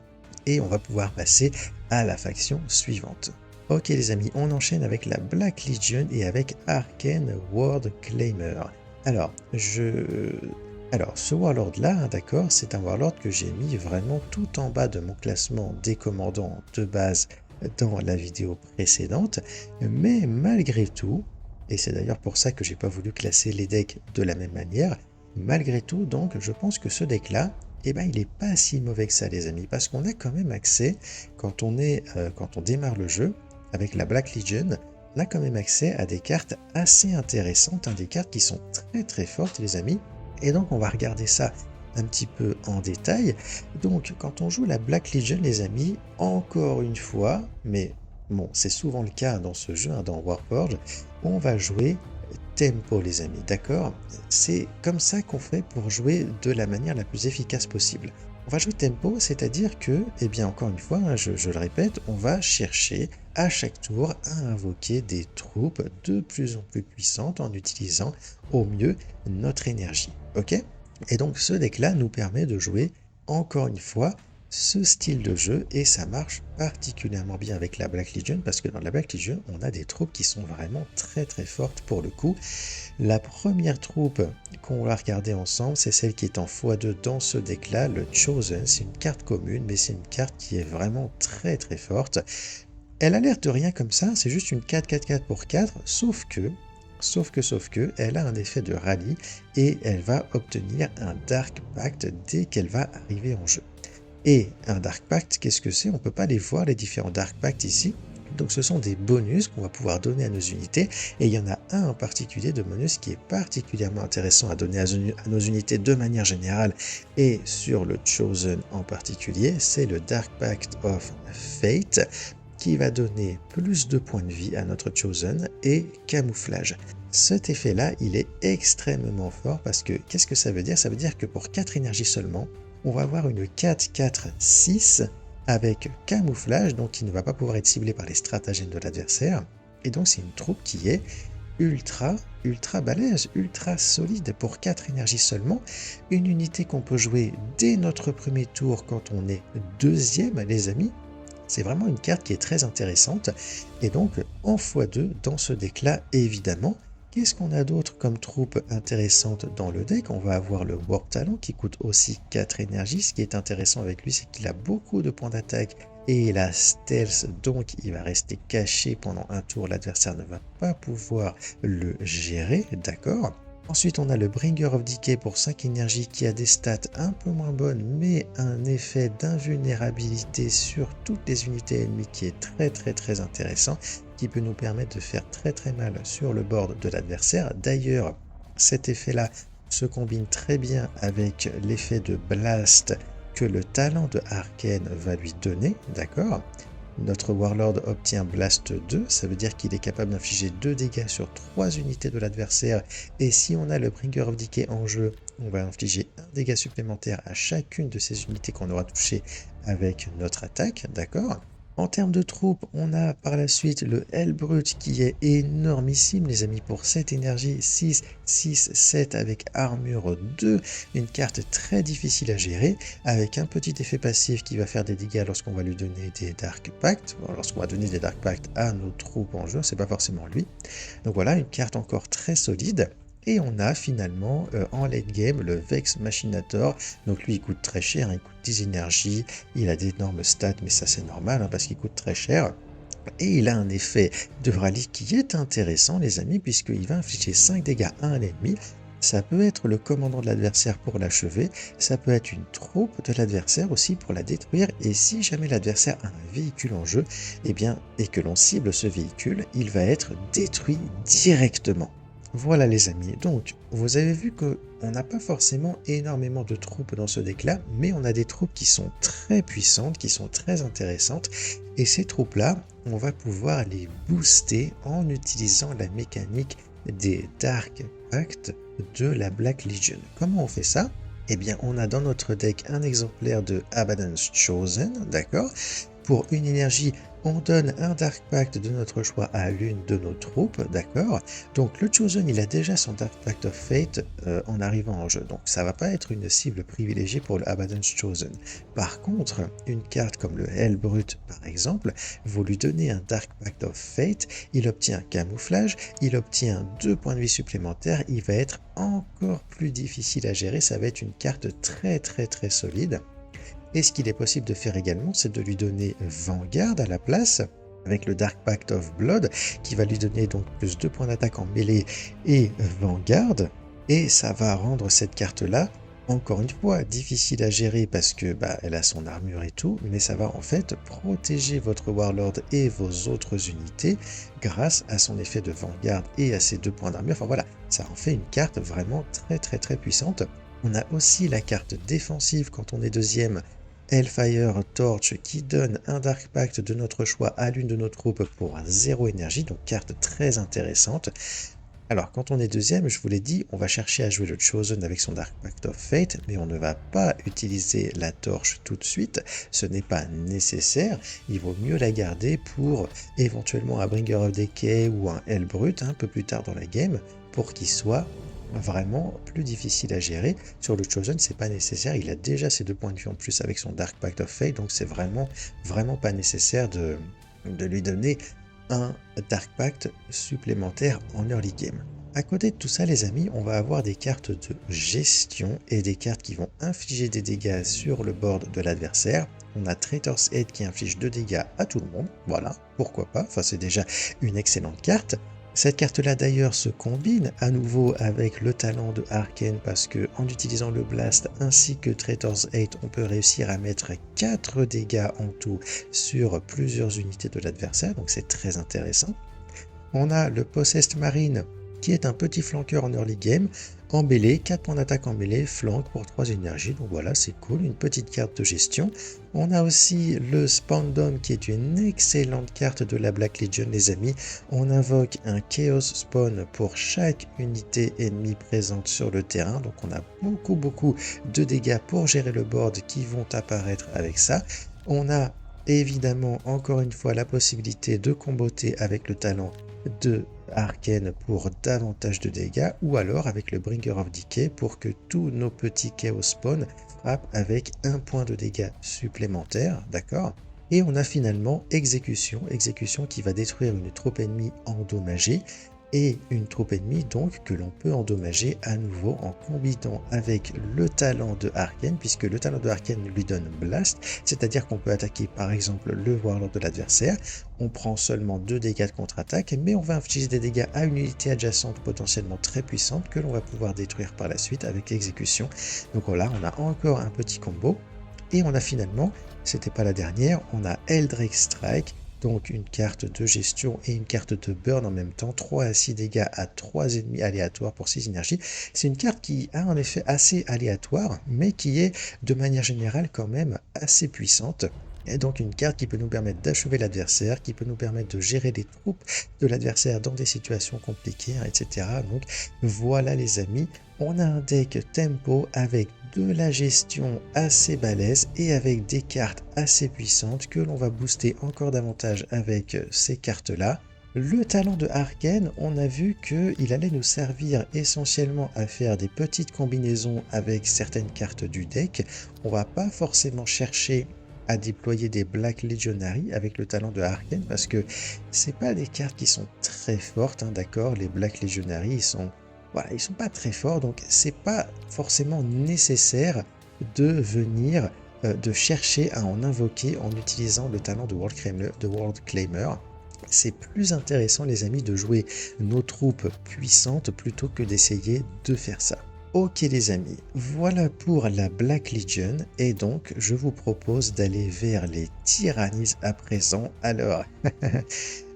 et on va pouvoir passer à la faction suivante. Ok les amis, on enchaîne avec la Black Legion et avec Arcane World Claimer. Alors, ce Warlord là, hein, d'accord, c'est un Warlord que j'ai mis vraiment tout en bas de mon classement des commandants de base dans la vidéo précédente, mais malgré tout, et c'est d'ailleurs pour ça que j'ai pas voulu classer les decks de la même manière, malgré tout, donc, je pense que ce deck là, eh ben, il est pas si mauvais que ça les amis, parce qu'on a quand même accès, quand on démarre le jeu, avec la Black Legion, on a quand même accès à des cartes assez intéressantes, hein, des cartes qui sont très très fortes les amis, et donc on va regarder ça un petit peu en détail. Donc quand on joue la Black Legion les amis, encore une fois, mais bon c'est souvent le cas dans ce jeu, hein, dans Warforged, on va jouer tempo les amis, d'accord? C'est comme ça qu'on fait pour jouer de la manière la plus efficace possible. On va jouer tempo, c'est-à-dire que, eh bien encore une fois, hein, je le répète, on va chercher à chaque tour à invoquer des troupes de plus en plus puissantes en utilisant au mieux notre énergie, ok? Et donc ce deck-là nous permet de jouer encore une fois ce style de jeu et ça marche particulièrement bien avec la Black Legion parce que dans la Black Legion on a des troupes qui sont vraiment très très fortes pour le coup. La première troupe qu'on va regarder ensemble c'est celle qui est en x2 dans ce deck là, le Chosen. C'est une carte commune mais c'est une carte qui est vraiment très très forte. Elle a l'air de rien comme ça, c'est juste une 4-4-4 pour 4, sauf que, elle a un effet de rallye et elle va obtenir un Dark Pact dès qu'elle va arriver en jeu. Et un Dark Pact, qu'est-ce que c'est? On ne peut pas les voir, les différents Dark Pacts ici. Donc ce sont des bonus qu'on va pouvoir donner à nos unités. Et il y en a un en particulier de bonus qui est particulièrement intéressant à donner à nos unités de manière générale. Et sur le Chosen en particulier, c'est le Dark Pact of Fate, qui va donner plus de points de vie à notre Chosen et camouflage. Cet effet-là, il est extrêmement fort parce que, qu'est-ce que ça veut dire? Ça veut dire que pour 4 énergies seulement, on va avoir une 4-4-6 avec camouflage, donc qui ne va pas pouvoir être ciblé par les stratagèmes de l'adversaire. Et donc c'est une troupe qui est ultra balèze, ultra solide pour 4 énergies seulement. Une unité qu'on peut jouer dès notre premier tour quand on est deuxième, les amis. C'est vraiment une carte qui est très intéressante. Et donc, en x2, dans ce deck-là, évidemment, qu'est-ce qu'on a d'autre comme troupe intéressante dans le deck? On va avoir le Warp Talon qui coûte aussi 4 énergies. Ce qui est intéressant avec lui, c'est qu'il a beaucoup de points d'attaque et la stealth, donc il va rester caché pendant un tour. L'adversaire ne va pas pouvoir le gérer, d'accord? Ensuite, on a le Bringer of Decay pour 5 énergies qui a des stats un peu moins bonnes, mais un effet d'invulnérabilité sur toutes les unités ennemies qui est très intéressant, qui peut nous permettre de faire très mal sur le board de l'adversaire. D'ailleurs, cet effet-là se combine très bien avec l'effet de Blast que le talent de Arcane va lui donner, d'accord? Notre Warlord obtient Blast 2, ça veut dire qu'il est capable d'infliger 2 dégâts sur 3 unités de l'adversaire. Et si on a le Bringer of Decay en jeu, on va infliger un dégât supplémentaire à chacune de ces unités qu'on aura touchées avec notre attaque, d'accord? En termes de troupes, on a par la suite le Hellbrute qui est énormissime les amis pour 7 énergies, 6, 7 avec armure 2, une carte très difficile à gérer avec un petit effet passif qui va faire des dégâts lorsqu'on va lui donner des Dark Pacts, lorsqu'on va donner des Dark Pacts à nos troupes en jeu, c'est pas forcément lui. Donc voilà, une carte encore très solide. Et on a finalement en late game le Vex Machinator. Donc lui il coûte très cher, hein, il coûte 10 énergies, il a d'énormes stats, mais ça c'est normal hein, parce qu'il coûte très cher. Et il a un effet de rallye qui est intéressant les amis, puisqu'il va infliger 5 dégâts à un ennemi. Ça peut être le commandant de l'adversaire pour l'achever, ça peut être une troupe de l'adversaire aussi pour la détruire, et si jamais l'adversaire a un véhicule en jeu, et que l'on cible ce véhicule, il va être détruit directement. Voilà les amis, donc vous avez vu qu'on n'a pas forcément énormément de troupes dans ce deck là, mais on a des troupes qui sont très puissantes, qui sont très intéressantes, et ces troupes là, on va pouvoir les booster en utilisant la mécanique des Dark Pacts de la Black Legion. Comment on fait ça? Eh bien on a dans notre deck un exemplaire de Abaddon's Chosen, d'accord? pour une énergie, on donne un Dark Pact de notre choix à l'une de nos troupes, d'accord? Donc le Chosen, il a déjà son Dark Pact of Fate en arrivant en jeu, donc ça va pas être une cible privilégiée pour le Abaddon's Chosen. Par contre, une carte comme le Hellbrut par exemple, vous lui donnez un Dark Pact of Fate, il obtient camouflage, il obtient 2 points de vie supplémentaires, il va être encore plus difficile à gérer, ça va être une carte très solide. Et ce qu'il est possible de faire également, c'est de lui donner Vanguard à la place, avec le Dark Pact of Blood, qui va lui donner donc plus 2 points d'attaque en mêlée et Vanguard. Et ça va rendre cette carte-là, encore une fois, difficile à gérer parce que elle a son armure et tout, mais ça va en fait protéger votre Warlord et vos autres unités grâce à son effet de Vanguard et à ses 2 points d'armure. Enfin voilà, ça en fait une carte vraiment très puissante. On a aussi la carte défensive quand on est deuxième, Hellfire Torch, qui donne un Dark Pact de notre choix à l'une de nos troupes pour 0 énergie, donc carte très intéressante. Alors quand on est deuxième, je vous l'ai dit, on va chercher à jouer le Chosen avec son Dark Pact of Fate, mais on ne va pas utiliser la torche tout de suite, ce n'est pas nécessaire, il vaut mieux la garder pour éventuellement un Bringer of Decay ou un Hellbrut un peu plus tard dans la game, pour qu'il soit vraiment plus difficile à gérer. Sur le Chosen, c'est pas nécessaire, il a déjà ses 2 points de vie en plus avec son Dark Pact of Fate, donc c'est vraiment pas nécessaire de lui donner un Dark Pact supplémentaire en early game. À côté de tout ça, les amis, on va avoir des cartes de gestion et des cartes qui vont infliger des dégâts sur le board de l'adversaire. On a Traitor's Aid qui inflige 2 dégâts à tout le monde, voilà, pourquoi pas, enfin c'est déjà une excellente carte. Cette carte-là d'ailleurs se combine à nouveau avec le talent de Arcane parce que en utilisant le Blast ainsi que Traitor's Aid, on peut réussir à mettre 4 dégâts en tout sur plusieurs unités de l'adversaire, donc c'est très intéressant. On a le Possessed Marine qui est un petit flanqueur en early game, en mêlée, 4 points d'attaque en mêlée, flanque pour 3 énergies, donc voilà, c'est cool, une petite carte de gestion. On a aussi le Spawndom qui est une excellente carte de la Black Legion, les amis. On invoque un Chaos Spawn pour chaque unité ennemie présente sur le terrain, donc on a beaucoup de dégâts pour gérer le board qui vont apparaître avec ça. On a évidemment encore une fois la possibilité de comboter avec le talent de Arcane pour davantage de dégâts, ou alors avec le Bringer of Decay pour que tous nos petits Chaos Spawn frappent avec 1 point de dégâts supplémentaire, d'accord? Et on a finalement Exécution qui va détruire une troupe ennemie endommagée, et une troupe ennemie donc que l'on peut endommager à nouveau en combinant avec le talent de Arcane, puisque le talent de Arcane lui donne Blast, c'est-à-dire qu'on peut attaquer par exemple le Warlord de l'adversaire, on prend seulement 2 dégâts de contre-attaque, mais on va infliger des dégâts à une unité adjacente potentiellement très puissante que l'on va pouvoir détruire par la suite avec Exécution. Donc voilà, on a encore un petit combo, et on a finalement, c'était pas la dernière, on a Eldritch Strike, donc une carte de gestion et une carte de burn en même temps, 3 à 6 dégâts à 3 ennemis aléatoires pour 6 énergies. C'est une carte qui a un effet assez aléatoire, mais qui est de manière générale quand même assez puissante. Et donc une carte qui peut nous permettre d'achever l'adversaire, qui peut nous permettre de gérer les troupes de l'adversaire dans des situations compliquées, etc. Donc voilà les amis, on a un deck tempo avec de la gestion assez balèze et avec des cartes assez puissantes que l'on va booster encore davantage avec ces cartes-là. Le talent de Arcane, on a vu qu'il allait nous servir essentiellement à faire des petites combinaisons avec certaines cartes du deck. On va pas forcément chercher à déployer des Black Legionary avec le talent de Arcane parce que c'est pas des cartes qui sont très fortes, hein, d'accord? Les Black Legionary, ils sont pas très forts, donc c'est pas forcément nécessaire de venir de chercher à en invoquer en utilisant le talent de World Claimer. C'est plus intéressant les amis de jouer nos troupes puissantes plutôt que d'essayer de faire ça. Ok les amis, voilà pour la Black Legion et donc je vous propose d'aller vers les Tyrannies à présent. Alors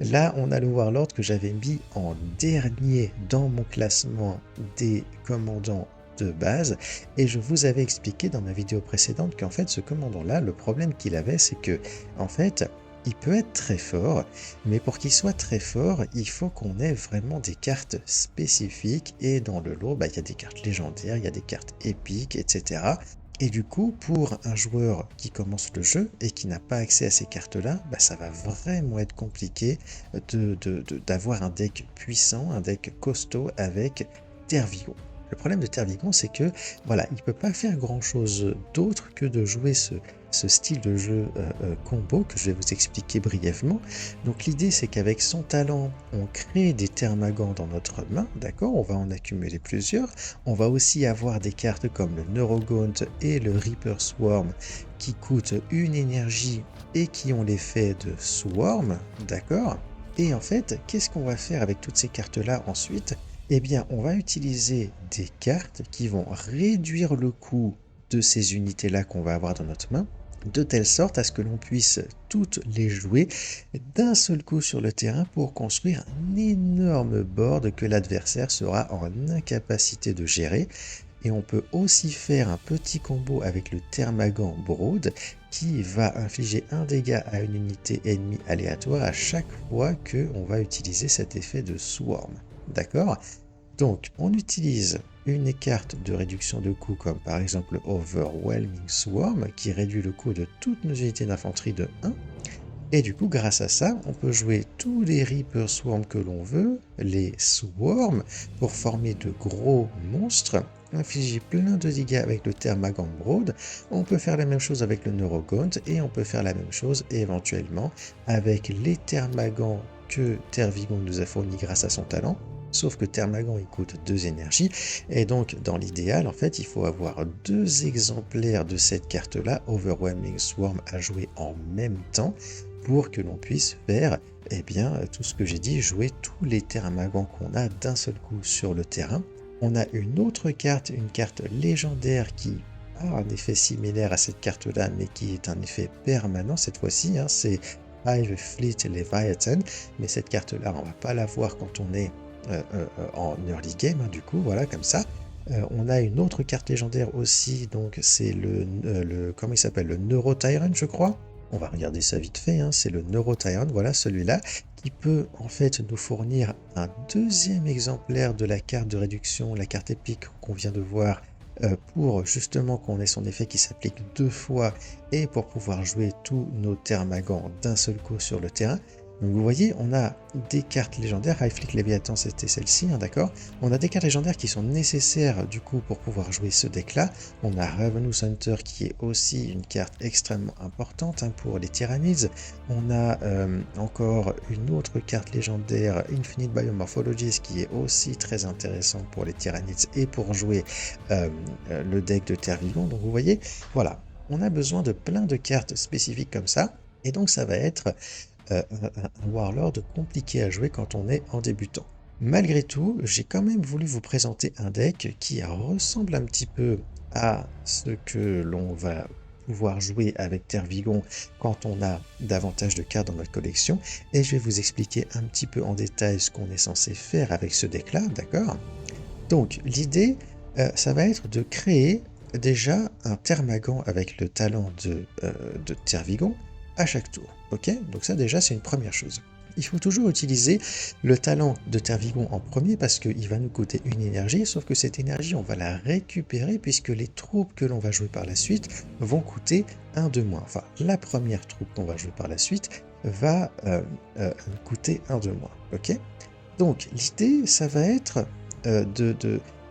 là on a le Warlord que j'avais mis en dernier dans mon classement des commandants de base et je vous avais expliqué dans ma vidéo précédente qu'en fait ce commandant là, le problème qu'il avait c'est que en fait il peut être très fort, mais pour qu'il soit très fort, il faut qu'on ait vraiment des cartes spécifiques. Et dans le lot, il y a des cartes légendaires, il y a des cartes épiques, etc. Et du coup, pour un joueur qui commence le jeu et qui n'a pas accès à ces cartes-là, bah, ça va vraiment être compliqué d'avoir un deck puissant, un deck costaud avec Tervigon. Le problème de Tervigon, c'est que voilà, il ne peut pas faire grand-chose d'autre que de jouer ce style de jeu combo que je vais vous expliquer brièvement. Donc l'idée, c'est qu'avec son talent, on crée des Termagants dans notre main, d'accord? On va en accumuler plusieurs. On va aussi avoir des cartes comme le Neurogaunt et le Reaper Swarm qui coûtent une énergie et qui ont l'effet de Swarm, d'accord? Et en fait, qu'est-ce qu'on va faire avec toutes ces cartes-là ensuite? Eh bien, on va utiliser des cartes qui vont réduire le coût de ces unités-là qu'on va avoir dans notre main, de telle sorte à ce que l'on puisse toutes les jouer d'un seul coup sur le terrain pour construire un énorme board que l'adversaire sera en incapacité de gérer. Et on peut aussi faire un petit combo avec le Termagant Brood qui va infliger un dégât à une unité ennemie aléatoire à chaque fois qu'on va utiliser cet effet de Swarm. D'accord? Donc, on utilise une carte de réduction de coût comme par exemple Overwhelming Swarm qui réduit le coût de toutes nos unités d'infanterie de 1. Et du coup, grâce à ça, on peut jouer tous les Reaper Swarm que l'on veut, les Swarm, pour former de gros monstres, infliger plein de dégâts avec le Termagant Brood. On peut faire la même chose avec le Neurogaunt et on peut faire la même chose éventuellement avec les Termagants que Tervigon nous a fournis grâce à son talent. Sauf que Termagant il coûte 2 énergies et donc dans l'idéal en fait il faut avoir 2 exemplaires de cette carte là, Overwhelming Swarm, à jouer en même temps pour que l'on puisse faire eh bien, tout ce que j'ai dit, jouer tous les Termagants qu'on a d'un seul coup sur le terrain. On a une autre carte, une carte légendaire qui a un effet similaire à cette carte là mais qui est un effet permanent cette fois-ci, hein, c'est Hive Fleet Leviathan, mais cette carte là on va pas la voir quand on est en early game, hein, du coup, voilà, comme ça. On a une autre carte légendaire aussi, donc c'est comment il s'appelle, le Neurotyrant, je crois. On va regarder ça vite fait, hein, c'est le Neurotyrant, voilà, celui-là, qui peut en fait nous fournir un deuxième exemplaire de la carte de réduction, la carte épique qu'on vient de voir, pour justement qu'on ait son effet qui s'applique 2 fois et pour pouvoir jouer tous nos Termagants d'un seul coup sur le terrain. Donc vous voyez, on a des cartes légendaires, Hive Fleet Leviathan c'était celle-ci, hein, d'accord? On a des cartes légendaires qui sont nécessaires du coup pour pouvoir jouer ce deck-là. On a Ravenous Hunter qui est aussi une carte extrêmement importante, hein, pour les Tyrannids. On a encore une autre carte légendaire, Infinite Biomorphologist, qui est aussi très intéressant pour les Tyrannids et pour jouer le deck de Tervigon. Donc vous voyez, voilà, on a besoin de plein de cartes spécifiques comme ça, et donc ça va être un Warlord compliqué à jouer quand on est en débutant. Malgré tout, j'ai quand même voulu vous présenter un deck qui ressemble un petit peu à ce que l'on va pouvoir jouer avec Tervigon quand on a davantage de cartes dans notre collection, et je vais vous expliquer un petit peu en détail ce qu'on est censé faire avec ce deck là, d'accord? Donc l'idée, ça va être de créer déjà un Termagant avec le talent de Tervigon à chaque tour, ok? Donc ça déjà c'est une première chose. Il faut toujours utiliser le talent de Tervigon en premier parce qu'il va nous coûter une énergie, sauf que cette énergie on va la récupérer puisque les troupes que l'on va jouer par la suite vont coûter 1 de moins. Enfin, la première troupe qu'on va jouer par la suite va coûter 1 de moins, ok? Donc l'idée ça va être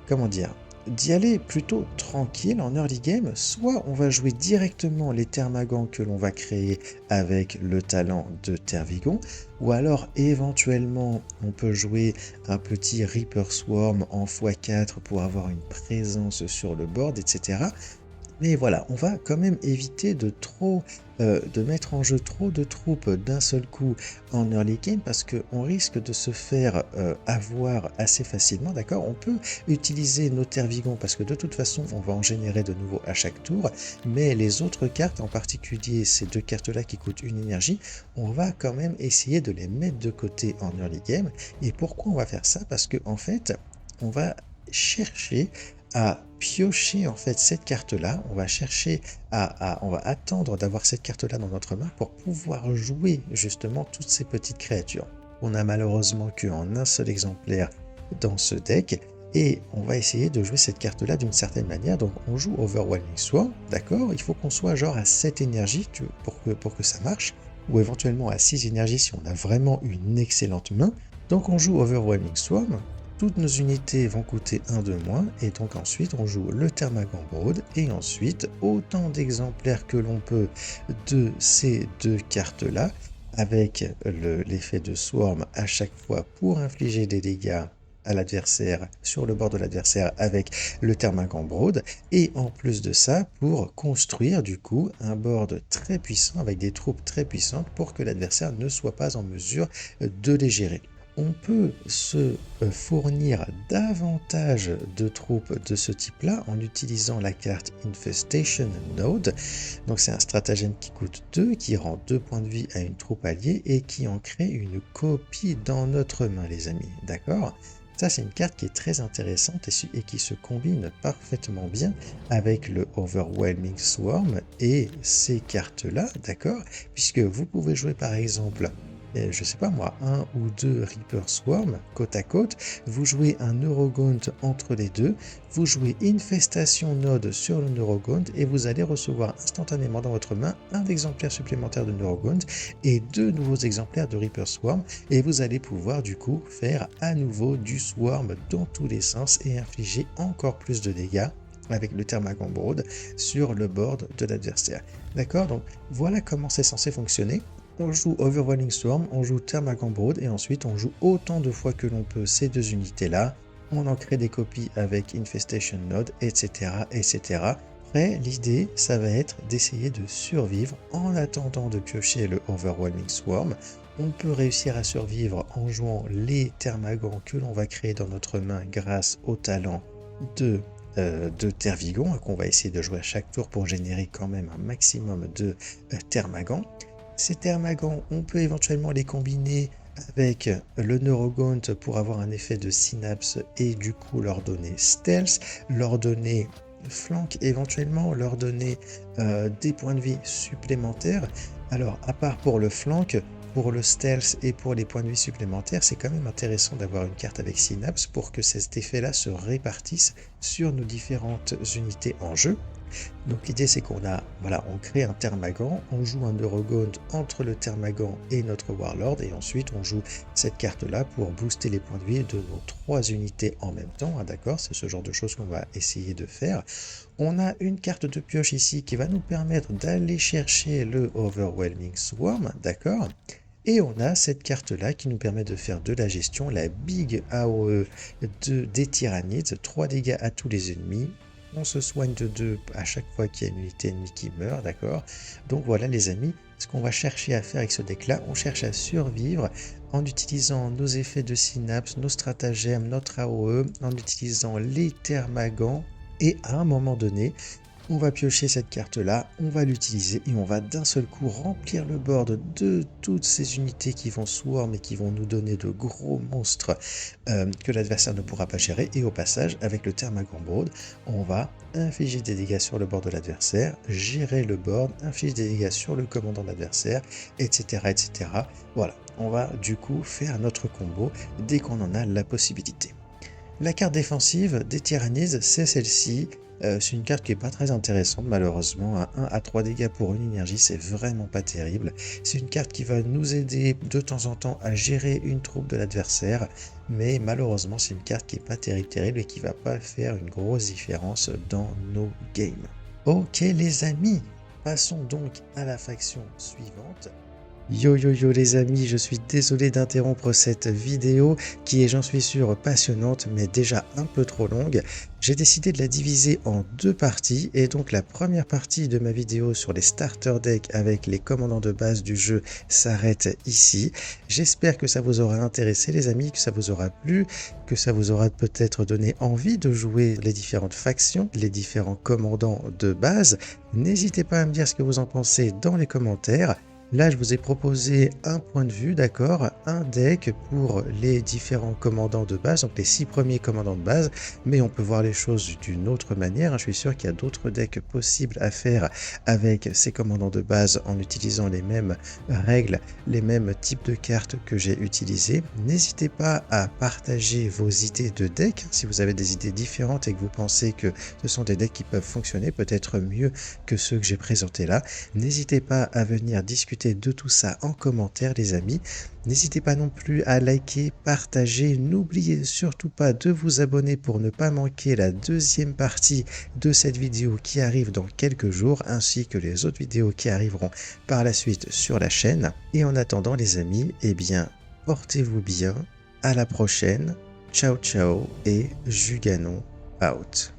comment dire, d'y aller plutôt tranquille en early game. Soit on va jouer directement les Termagants que l'on va créer avec le talent de Tervigon, ou alors éventuellement on peut jouer un petit Reaper Swarm en x4 pour avoir une présence sur le board, etc. Mais voilà, on va quand même éviter de mettre en jeu trop de troupes d'un seul coup en early game parce qu'on risque de se faire avoir assez facilement, d'accord? On peut utiliser nos Tervigons parce que de toute façon, on va en générer de nouveau à chaque tour, mais les autres cartes, en particulier ces 2 cartes-là qui coûtent une énergie, on va quand même essayer de les mettre de côté en early game. Et pourquoi on va faire ça? Parce que en fait, on va chercher à piocher en fait cette carte là, on va chercher on va attendre d'avoir cette carte là dans notre main pour pouvoir jouer justement toutes ces petites créatures. On a malheureusement qu'en un seul exemplaire dans ce deck, Et on va essayer de jouer cette carte-là d'une certaine manière. Donc on joue Overwhelming Swarm, d'accord? Il faut qu'on soit genre à 7 énergies pour que ça marche, ou éventuellement à 6 énergies si on a vraiment une excellente main. Donc on joue Overwhelming Swarm, toutes nos unités vont coûter 1 de moins, et donc ensuite on joue le Termagant Brood, et ensuite autant d'exemplaires que l'on peut de ces deux cartes-là, avec l'effet de Swarm à chaque fois pour infliger des dégâts à l'adversaire, sur le bord de l'adversaire avec le Termagant Brood, et en plus de ça pour construire du coup un board très puissant avec des troupes très puissantes pour que l'adversaire ne soit pas en mesure de les gérer. On peut se fournir davantage de troupes de ce type-là en utilisant la carte Infestation Node. Donc c'est un stratagème qui coûte 2, qui rend 2 points de vie à une troupe alliée et qui en crée une copie dans notre main, les amis. D'accord ? Ça, c'est une carte qui est très intéressante et qui se combine parfaitement bien avec le Overwhelming Swarm et ces cartes-là, d'accord? Puisque vous pouvez jouer par exemple, je sais pas moi, 1 ou 2 Reaper Swarm côte à côte, vous jouez un Neurogaunt entre les deux, vous jouez Infestation Node sur le Neurogaunt et vous allez recevoir instantanément dans votre main un exemplaire supplémentaire de Neurogaunt et 2 nouveaux exemplaires de Reaper Swarm, et vous allez pouvoir du coup faire à nouveau du Swarm dans tous les sens et infliger encore plus de dégâts avec le Termagant Brood sur le board de l'adversaire. D'accord? Donc voilà comment c'est censé fonctionner. On joue Overwhelming Swarm, on joue Termagant Brood et ensuite on joue autant de fois que l'on peut ces deux unités-là. On en crée des copies avec Infestation Node, etc. etc. Après, l'idée, ça va être d'essayer de survivre en attendant de piocher le Overwhelming Swarm. On peut réussir à survivre en jouant les Termagants que l'on va créer dans notre main grâce au talent de Tervigon, qu'on va essayer de jouer à chaque tour pour générer quand même un maximum de Termagants. Ces Termagants, on peut éventuellement les combiner avec le Neurogaunt pour avoir un effet de synapse et du coup leur donner stealth, leur donner flank, éventuellement leur donner des points de vie supplémentaires. Alors à part pour le flank, pour le stealth et pour les points de vie supplémentaires, c'est quand même intéressant d'avoir une carte avec synapse pour que cet effet-là se répartisse sur nos différentes unités en jeu. Donc l'idée c'est qu'on on crée un Termagant, on joue un Neurogaunt entre le Termagant et notre Warlord, et ensuite on joue cette carte là pour booster les points de vie de nos 3 unités en même temps, d'accord? C'est ce genre de choses qu'on va essayer de faire. On a une carte de pioche ici qui va nous permettre d'aller chercher le Overwhelming Swarm, d'accord? Et on a cette carte-là qui nous permet de faire de la gestion, la Big AOE des Tyrannides, 3 dégâts à tous les ennemis. On se soigne de 2 à chaque fois qu'il y a une unité ennemie qui meurt, d'accord? Donc voilà les amis, ce qu'on va chercher à faire avec ce deck-là, on cherche à survivre en utilisant nos effets de synapse, nos stratagèmes, notre AOE, en utilisant les Termagants, et à un moment donné, on va piocher cette carte-là, on va l'utiliser et on va d'un seul coup remplir le board de toutes ces unités qui vont swarm et qui vont nous donner de gros monstres que l'adversaire ne pourra pas gérer. Et au passage, avec le Termagant Brood, on va infliger des dégâts sur le board de l'adversaire, gérer le board, infliger des dégâts sur le commandant de l'adversaire, etc., etc. Voilà, on va du coup faire notre combo dès qu'on en a la possibilité. La carte défensive des Tyrannides, c'est celle-ci. C'est une carte qui n'est pas très intéressante malheureusement, à 1 à 3 dégâts pour une énergie, c'est vraiment pas terrible. C'est une carte qui va nous aider de temps en temps à gérer une troupe de l'adversaire, mais malheureusement c'est une carte qui n'est pas terrible et qui va pas faire une grosse différence dans nos games. Ok les amis, passons donc à la faction suivante. Yo yo yo les amis, je suis désolé d'interrompre cette vidéo qui est, j'en suis sûr, passionnante mais déjà un peu trop longue. J'ai décidé de la diviser en 2 parties, et donc la première partie de ma vidéo sur les starter decks avec les commandants de base du jeu s'arrête ici. J'espère que ça vous aura intéressé les amis, que ça vous aura plu, que ça vous aura peut-être donné envie de jouer les différentes factions, les différents commandants de base. N'hésitez pas à me dire ce que vous en pensez dans les commentaires. Là, je vous ai proposé un point de vue, d'accord, un deck pour les différents commandants de base, donc les 6 premiers commandants de base, mais on peut voir les choses d'une autre manière. Je suis sûr qu'il y a d'autres decks possibles à faire avec ces commandants de base en utilisant les mêmes règles, les mêmes types de cartes que j'ai utilisées. N'hésitez pas à partager vos idées de deck. Si vous avez des idées différentes et que vous pensez que ce sont des decks qui peuvent fonctionner peut-être mieux que ceux que j'ai présentés là, n'hésitez pas à venir discuter de tout ça en commentaire les amis. N'hésitez pas non plus à liker, partager, n'oubliez surtout pas de vous abonner pour ne pas manquer la deuxième partie de cette vidéo qui arrive dans quelques jours, ainsi que les autres vidéos qui arriveront par la suite sur la chaîne. Et en attendant les amis, eh bien, portez-vous bien, à la prochaine, ciao ciao et Juganon out.